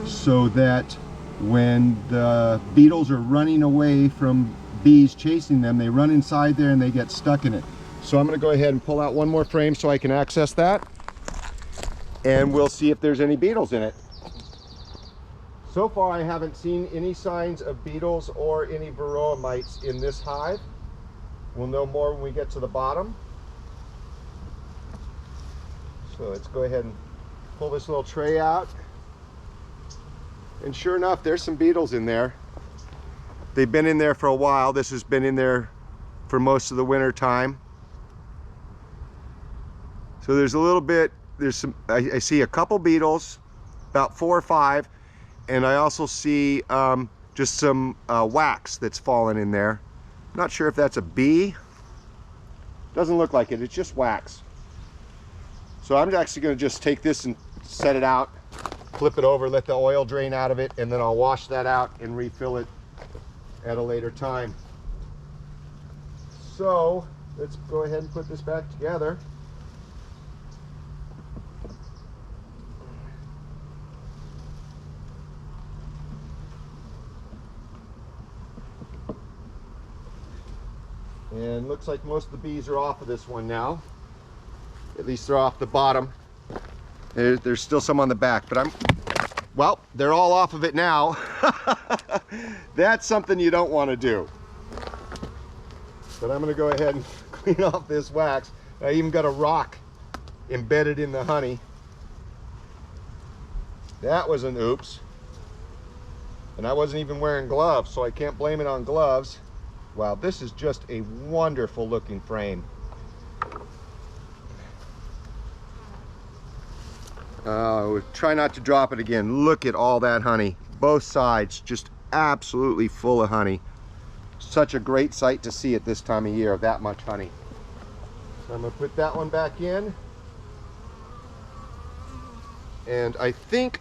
so that when the beetles are running away from bees chasing them, they run inside there and they get stuck in it. So I'm going to go ahead and pull out one more frame so I can access that, and we'll see if there's any beetles in it. So far I haven't seen any signs of beetles or any Varroa mites in this hive. We'll know more when we get to the bottom. So let's go ahead and pull this little tray out. And sure enough, there's some beetles in there. They've been in there for a while. This has been in there for most of the winter time. So there's a little bit, there's some, I see a couple beetles, about 4 or 5. And I also see just some wax that's fallen in there. Not sure if that's a bee. Doesn't look like it, it's just wax. So I'm actually gonna just take this and set it out, flip it over, let the oil drain out of it, and then I'll wash that out and refill it at a later time. So let's go ahead and put this back together. And looks like most of the bees are off of this one now. At least they're off the bottom. There's still some on the back, but well, they're all off of it now. That's something you don't want to do. But I'm going to go ahead and clean off this wax. I even got a rock embedded in the honey. That was an oops. And I wasn't even wearing gloves, so I can't blame it on gloves. Wow, this is just a wonderful looking frame. Try not to drop it again. Look at all that honey. Both sides just absolutely full of honey. Such a great sight to see at this time of year, that much honey. So I'm going to put that one back in. And I think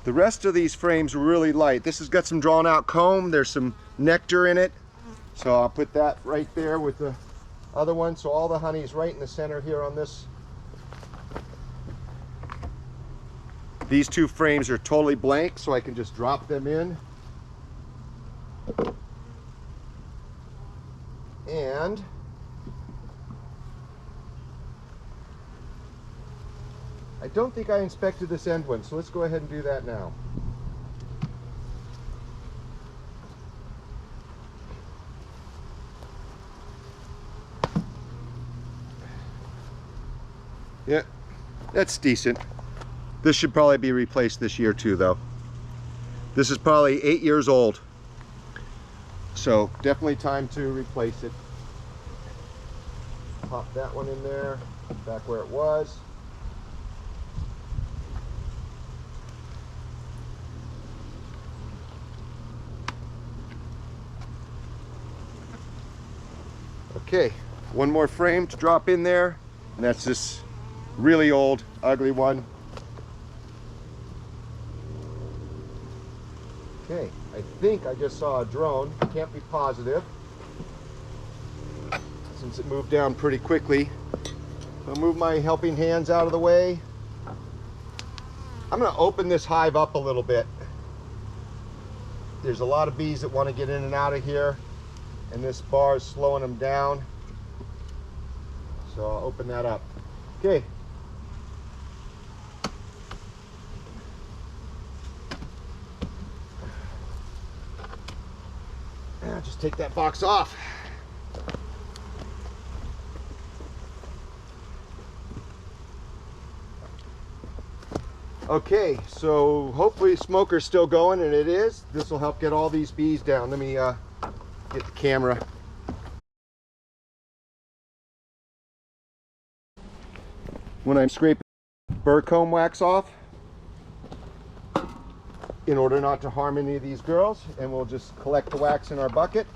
the rest of these frames are really light. This has got some drawn out comb. There's some nectar in it. So I'll put that right there with the other one. So all the honey is right in the center here on this. These two frames are totally blank, so I can just drop them in. And I don't think I inspected this end one, so let's go ahead and do that now. Yeah, that's decent. This should probably be replaced this year too, though. This is probably 8 years old. So definitely time to replace it. Pop that one in there, back where it was. Okay, one more frame to drop in there, and that's this really old, ugly one. Okay, I think I just saw a drone. Can't be positive since it moved down pretty quickly. I'll move my helping hands out of the way. I'm going to open this hive up a little bit. There's a lot of bees that want to get in and out of here, and this bar is slowing them down. So I'll open that up. Okay, Just take that box off. Okay, so hopefully smoker's still going, and it is. This will help get all these bees down. Let me get the camera. When I'm scraping burr comb wax off, in order not to harm any of these girls, and we'll just collect the wax in our bucket.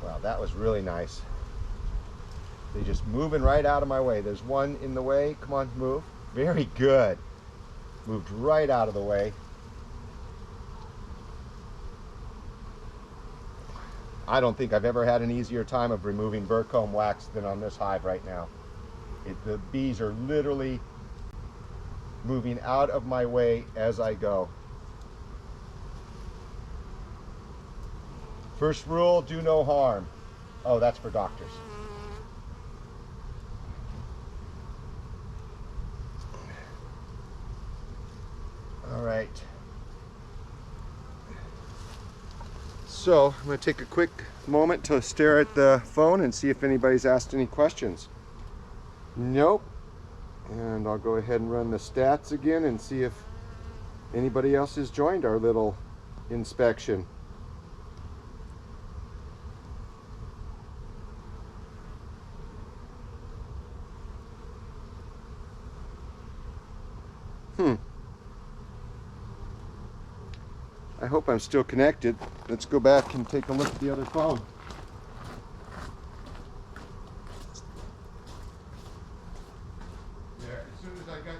Wow, that was really nice. They're just moving right out of my way. There's one in the way. Come on, move. Very good. Moved right out of the way. I don't think I've ever had an easier time of removing burr comb wax than on this hive right now. The bees are literally moving out of my way as I go. First rule, do no harm. Oh, that's for doctors. All right. So I'm going to take a quick moment to stare at the phone and see if anybody's asked any questions. Nope. And I'll go ahead and run the stats again and see if anybody else has joined our little inspection. I hope I'm still connected. Let's go back and take a look at the other phone. There, as soon as I got...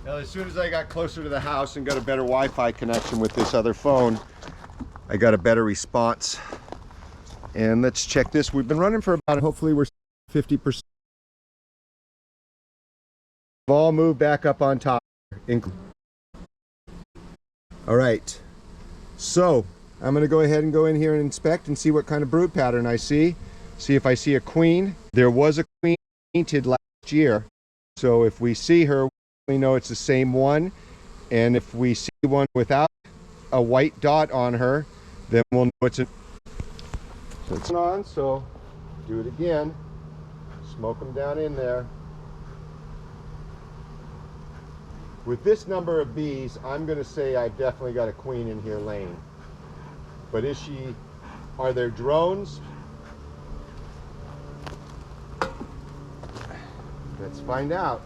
Now, as soon as I got closer to the house and got a better Wi-Fi connection with this other phone, I got a better response. And let's check this. We've been running for about, hopefully we're 50%. All moved back up on top. All right. So I'm going to go ahead and go in here and inspect and see what kind of brood pattern I see. See if I see a queen. There was a queen painted last year. So if we see her, we know it's the same one, and if we see one without a white dot on her, then we'll know it's a... So it's on, so do it again. Smoke them down in there. With this number of bees, I'm going to say I've definitely got a queen in here laying. But is she... Are there drones? Let's find out.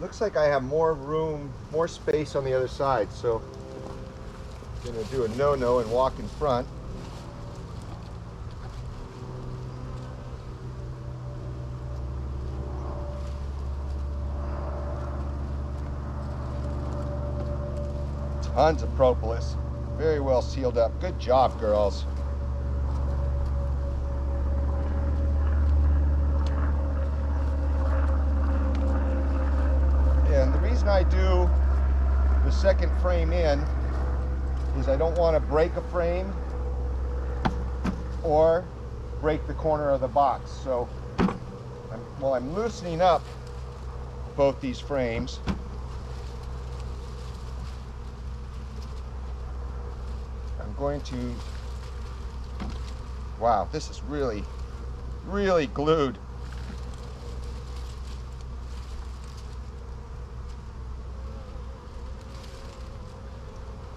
Looks like I have more room, more space on the other side, so I'm going to do a no-no and walk in front. Tons of propolis, very well sealed up. Good job, girls. And the reason I do the second frame in is I don't want to break a frame or break the corner of the box. So while I'm loosening up both these frames, I'm going to, wow, this is really, really glued.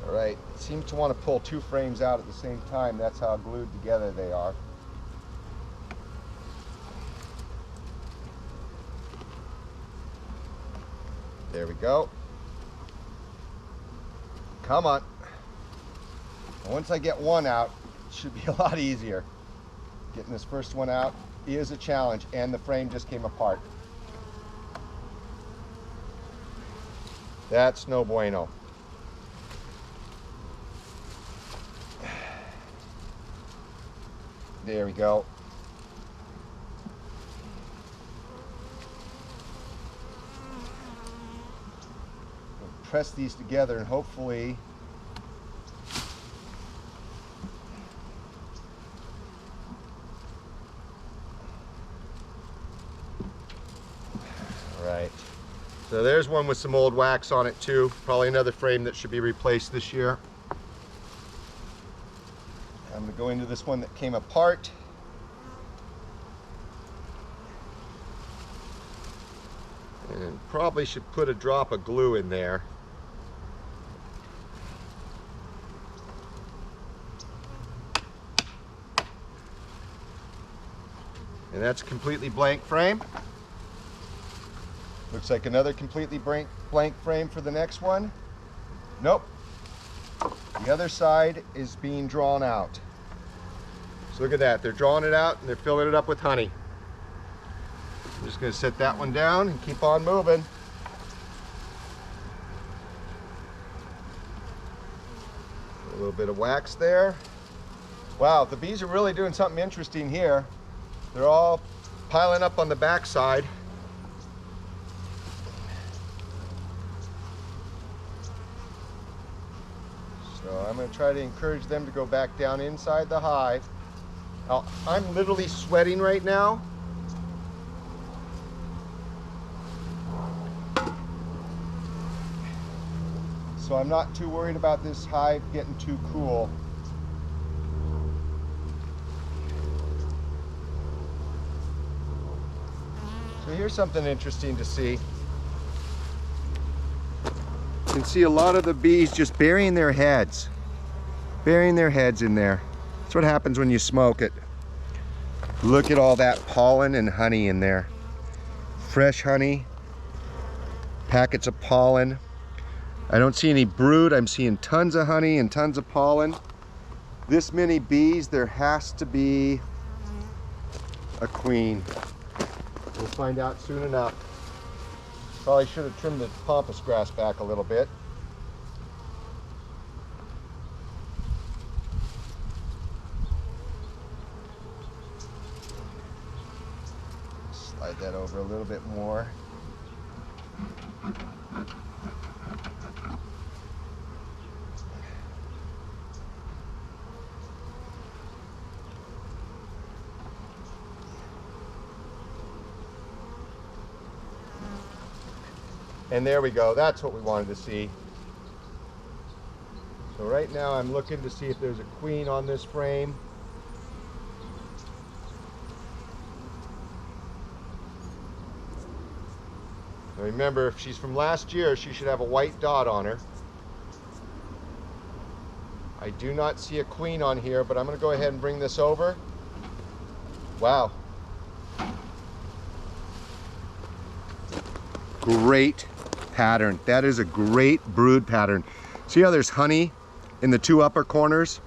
All right, it seems to want to pull two frames out at the same time. That's how glued together they are. There we go. Come on. Once I get one out, it should be a lot easier. Getting this first one out is a challenge, and the frame just came apart. That's no bueno. There we go. We'll press these together and hopefully right. So there's one with some old wax on it too. Probably another frame that should be replaced this year. I'm going to go into this one that came apart. And probably should put a drop of glue in there. And that's a completely blank frame. Looks like another completely blank frame for the next one. Nope. The other side is being drawn out. So look at that. They're drawing it out and they're filling it up with honey. I'm just going to set that one down and keep on moving. A little bit of wax there. Wow, the bees are really doing something interesting here. They're all piling up on the back side. So I'm going to try to encourage them to go back down inside the hive. Now, I'm literally sweating right now. So I'm not too worried about this hive getting too cool. So here's something interesting to see. You can see a lot of the bees just burying their heads in there. That's what happens when you smoke it. Look at all that pollen and honey in there. Fresh honey, packets of pollen. I don't see any brood. I'm seeing tons of honey and tons of pollen. This many bees, there has to be a queen. We'll find out soon enough. Probably should have trimmed the pampas grass back a little bit. Slide that over a little bit more. And there we go. That's what we wanted to see. So right now I'm looking to see if there's a queen on this frame. Now remember, if she's from last year, she should have a white dot on her. I do not see a queen on here, but I'm going to go ahead and bring this over. Wow. Great pattern. That is a great brood pattern. See how there's honey in the two upper corners?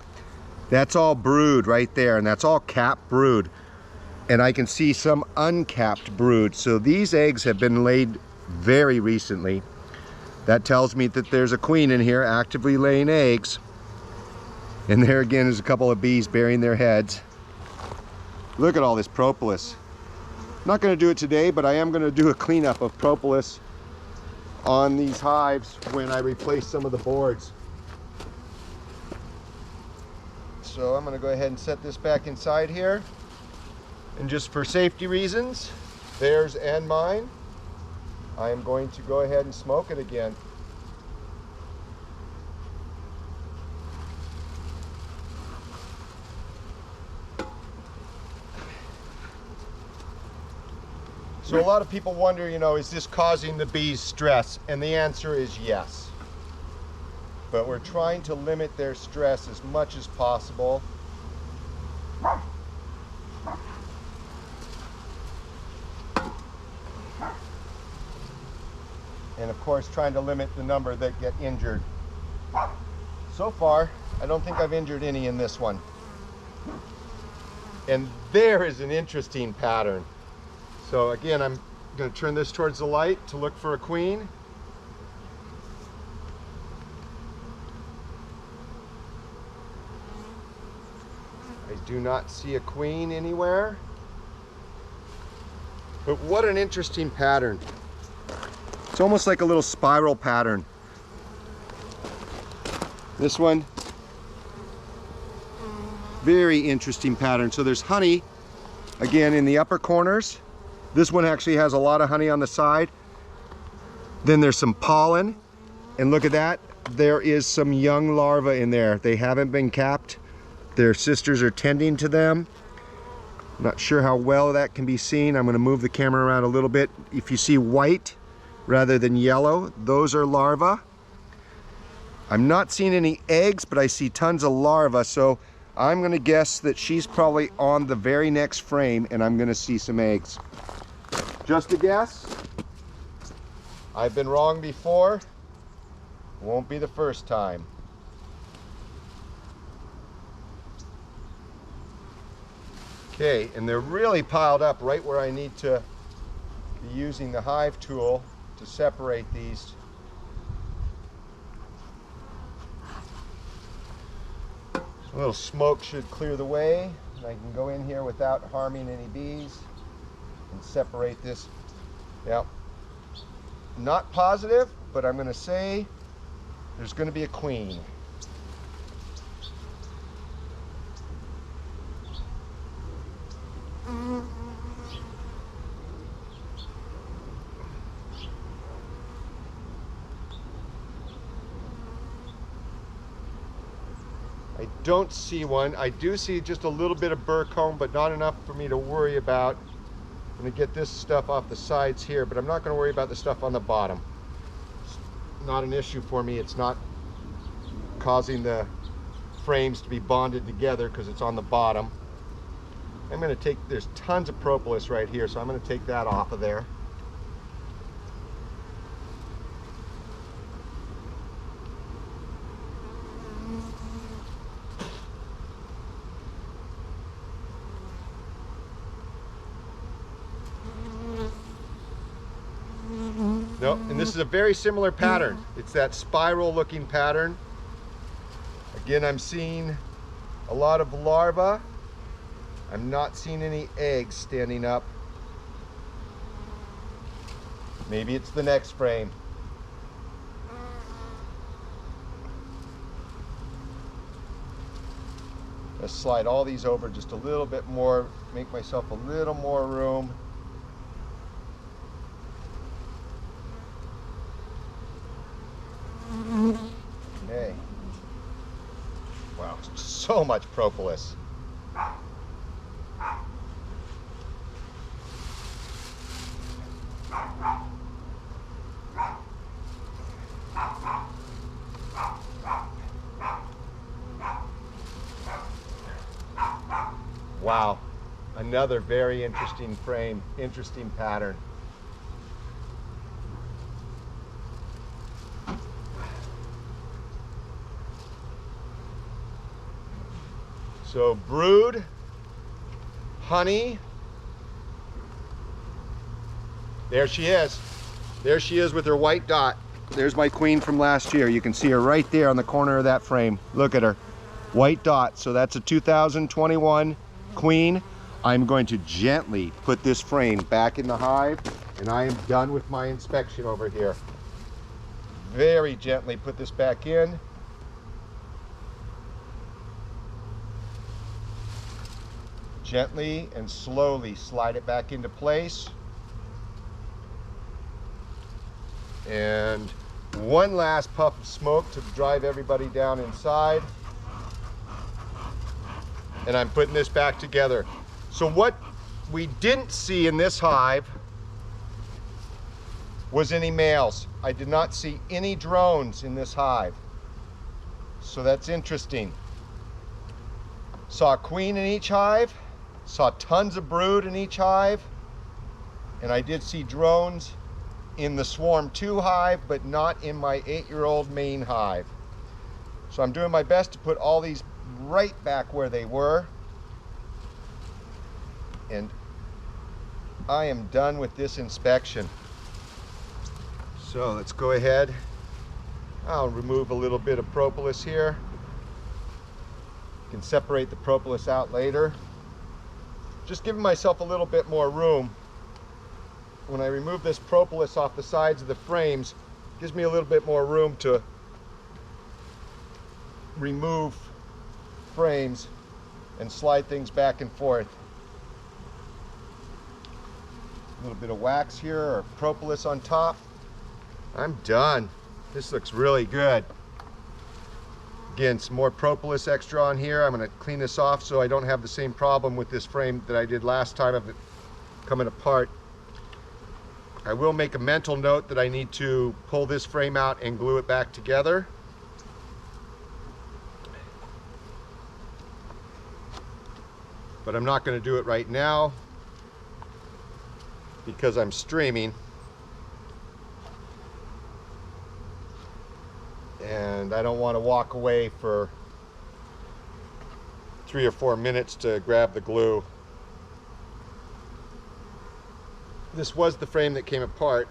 That's all brood right there, and that's all capped brood. And I can see some uncapped brood. So these eggs have been laid very recently. That tells me that there's a queen in here actively laying eggs. And there again is a couple of bees burying their heads. Look at all this propolis. I'm not going to do it today, but I am going to do a cleanup of propolis on these hives when I replace some of the boards. So I'm going to go ahead and set this back inside here. And just for safety reasons, theirs and mine, I am going to go ahead and smoke it again. So a lot of people wonder, you know, is this causing the bees stress? And the answer is yes. but we're trying to limit their stress as much as possible. And of course, trying to limit the number that get injured. So far, I don't think I've injured any in this one. And there is an interesting pattern. So again, I'm going to turn this towards the light to look for a queen. I do not see a queen anywhere. But what an interesting pattern. It's almost like a little spiral pattern. This one, very interesting pattern. So there's honey, again, in the upper corners. This one actually has a lot of honey on the side. Then there's some pollen, and look at that. There is some young larvae in there. They haven't been capped. Their sisters are tending to them. I'm not sure how well that can be seen. I'm going to move the camera around a little bit. If you see white rather than yellow, those are larvae. I'm not seeing any eggs, but I see tons of larvae, so I'm going to guess that she's probably on the very next frame, and I'm going to see some eggs. Just a guess. I've been wrong before. Won't be the first time. Okay, and they're really piled up right where I need to be using the hive tool to separate these. A little smoke should clear the way, and I can go in here without harming any bees and separate this. Yep. Not positive, but I'm going to say there's going to be a queen. I don't see one. I do see just a little bit of burr comb, but not enough for me to worry about. I'm going to get this stuff off the sides here, but I'm not going to worry about the stuff on the bottom. It's not an issue for me. It's not causing the frames to be bonded together because it's on the bottom. I'm going to take, there's tons of propolis right here, so I'm going to take that off of there. Nope, and this is a very similar pattern. It's that spiral looking pattern. Again, I'm seeing a lot of larvae. I'm not seeing any eggs standing up. Maybe it's the next frame. Let's slide all these over just a little bit more, make myself a little more room. Okay. Wow, so much propolis. Wow, another very interesting frame, interesting pattern. So brood, honey, there she is. There she is with her white dot. There's my queen from last year. You can see her right there on the corner of that frame. Look at her, white dot. So that's a 2021 queen. I'm going to gently put this frame back in the hive, and I am done with my inspection over here. Very gently put this back in. Gently and slowly slide it back into place. And one last puff of smoke to drive everybody down inside. And I'm putting this back together. So what we didn't see in this hive was any males. I did not see any drones in this hive. So that's interesting. Saw a queen in each hive, saw tons of brood in each hive, and I did see drones in the Swarm 2 hive, but not in my 8-year-old main hive. So I'm doing my best to put all these right back where they were. And I am done with this inspection. So let's go ahead. I'll remove a little bit of propolis here. You can separate the propolis out later. Just giving myself a little bit more room. When I remove this propolis off the sides of the frames, it gives me a little bit more room to remove frames and slide things back and forth. A little bit of wax here or propolis on top. I'm done. This looks really good. Again, some more propolis extra on here. I'm going to clean this off so I don't have the same problem with this frame that I did last time of it coming apart. I will make a mental note that I need to pull this frame out and glue it back together. But I'm not going to do it right now because I'm streaming. And I don't want to walk away for 3 or 4 minutes to grab the glue. This was the frame that came apart.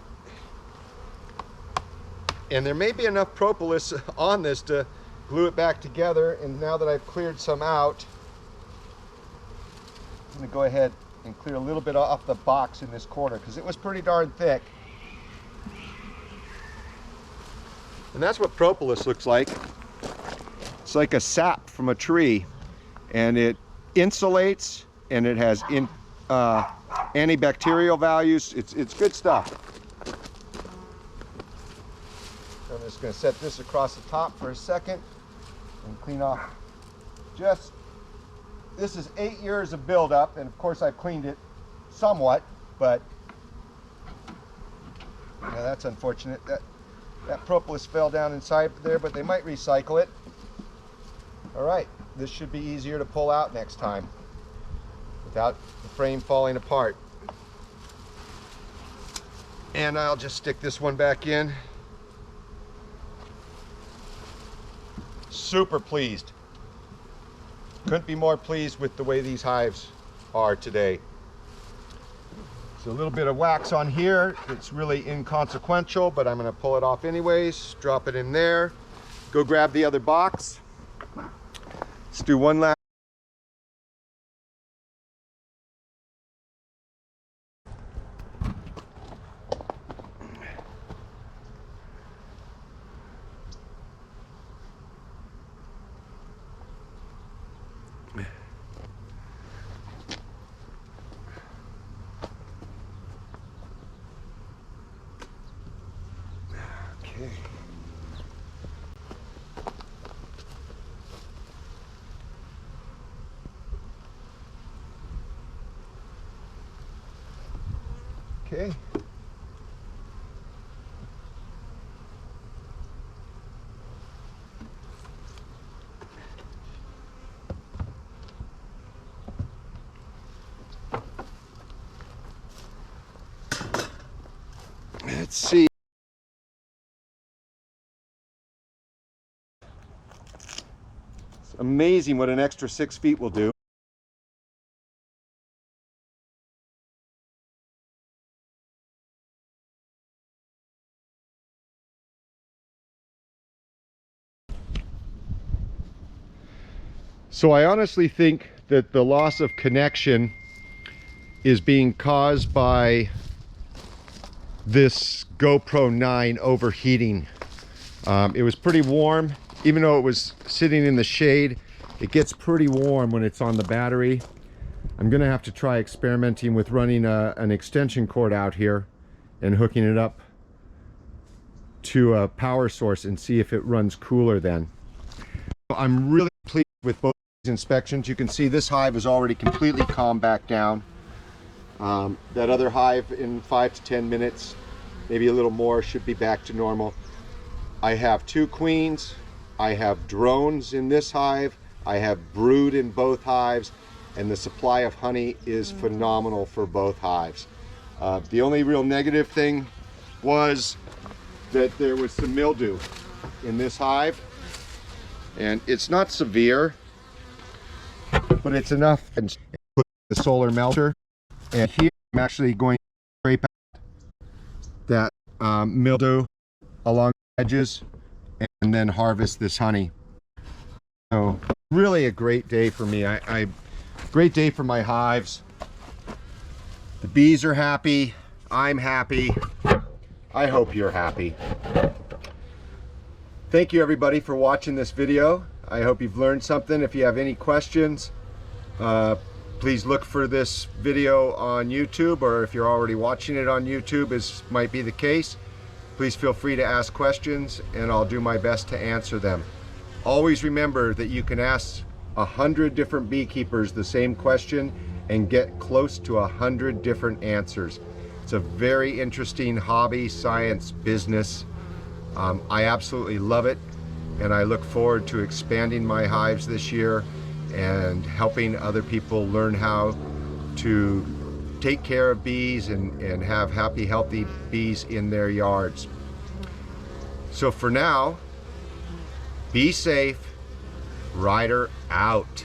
And there may be enough propolis on this to glue it back together. And now that I've cleared some out, I'm going to go ahead and clear a little bit off the box in this corner because it was pretty darn thick. And that's what propolis looks like. It's like a sap from a tree, and it insulates, and it has antibacterial values. It's good stuff. I'm just going to set this across the top for a second and clean off. This is 8 years of buildup, and of course I've cleaned it somewhat, but yeah, that's unfortunate. That propolis fell down inside there, but they might recycle it. All right, this should be easier to pull out next time without the frame falling apart. And I'll just stick this one back in. Super pleased. Couldn't be more pleased with the way these hives are today. So a little bit of wax on here. It's really inconsequential, but I'm going to pull it off anyways. Drop it in there. Go grab the other box. Let's do one last. Okay. Let's see. It's amazing what an extra 6 feet will do. So I honestly think that the loss of connection is being caused by this GoPro 9 overheating. It was pretty warm, even though it was sitting in the shade. It gets pretty warm when it's on the battery. I'm gonna have to try experimenting with running an extension cord out here and hooking it up to a power source and see if it runs cooler then. I'm really pleased with both these inspections. You can see this hive is already completely calmed back down. That other hive in 5 to 10 minutes, maybe a little more, should be back to normal. I have 2 queens I have drones in this hive, I have brood in both hives, and the supply of honey is phenomenal for both hives. The only real negative thing was that there was some mildew in this hive, and it's not severe, but it's enough. And put the solar melter, and here I'm actually going to scrape out that mildew along the edges and then harvest this honey. So really a great day for me. Great day for my hives. The bees are happy, I'm happy. I hope you're happy. Thank you everybody for watching this video. I hope you've learned something. If you have any questions, please look for this video on YouTube, or if you're already watching it on YouTube, as might be the case, please feel free to ask questions and I'll do my best to answer them. Always remember that you can ask 100 different beekeepers the same question and get close to 100 different answers. It's a very interesting hobby, science, business. I absolutely love it, and I look forward to expanding my hives this year and helping other people learn how to take care of bees and have happy, healthy bees in their yards. So for now, be safe. Ryder out.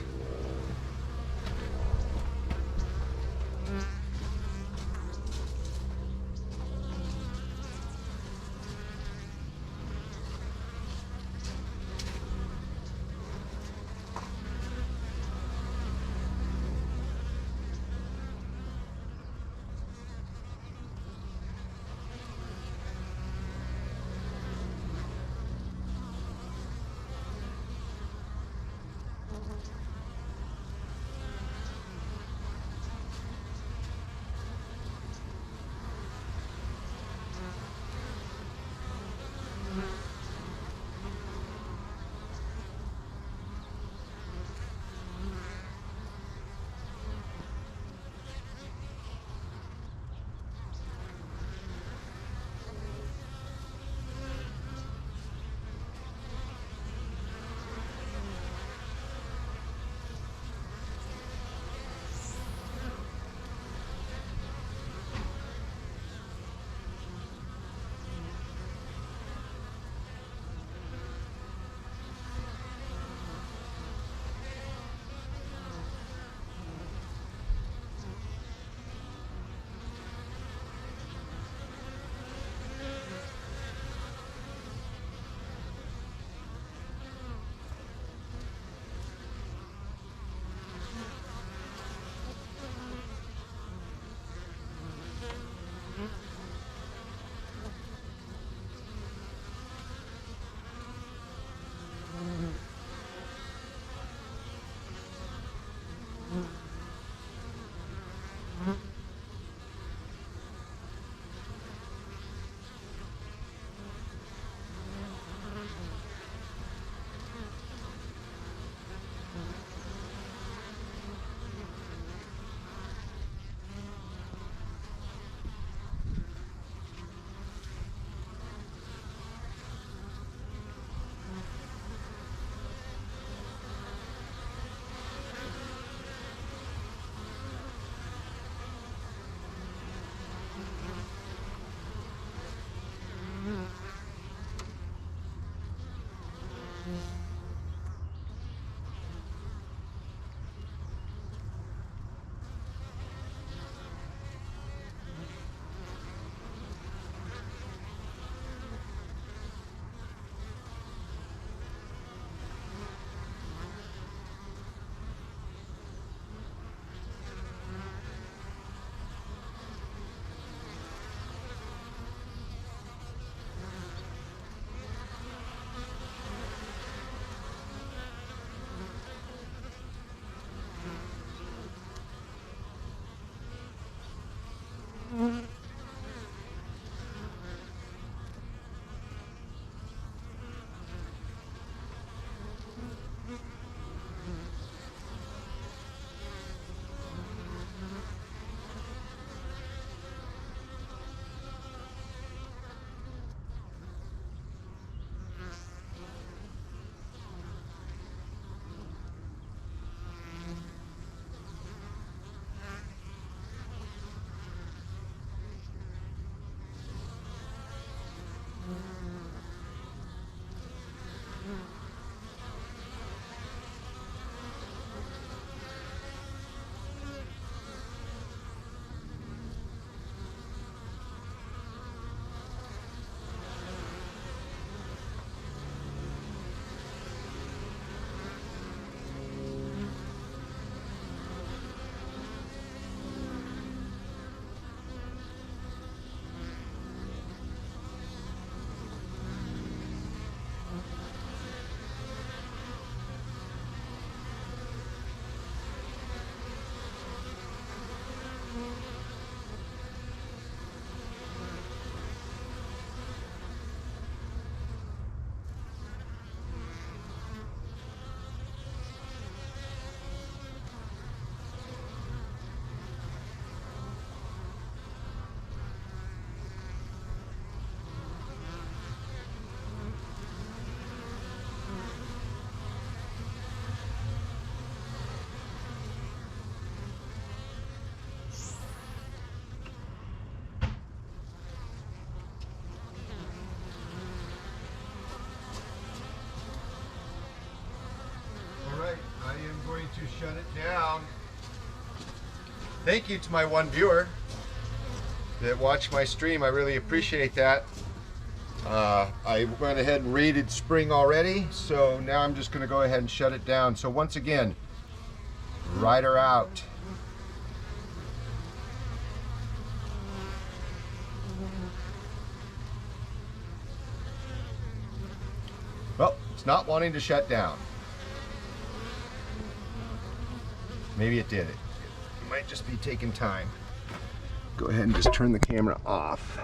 to shut it down. Thank you to my one viewer that watched my stream. I really appreciate that. I went ahead and rated spring already, so now I'm just going to go ahead and shut it down. So once again, rider out. Well, it's not wanting to shut down. Maybe it did. It might just be taking time. Go ahead and just turn the camera off.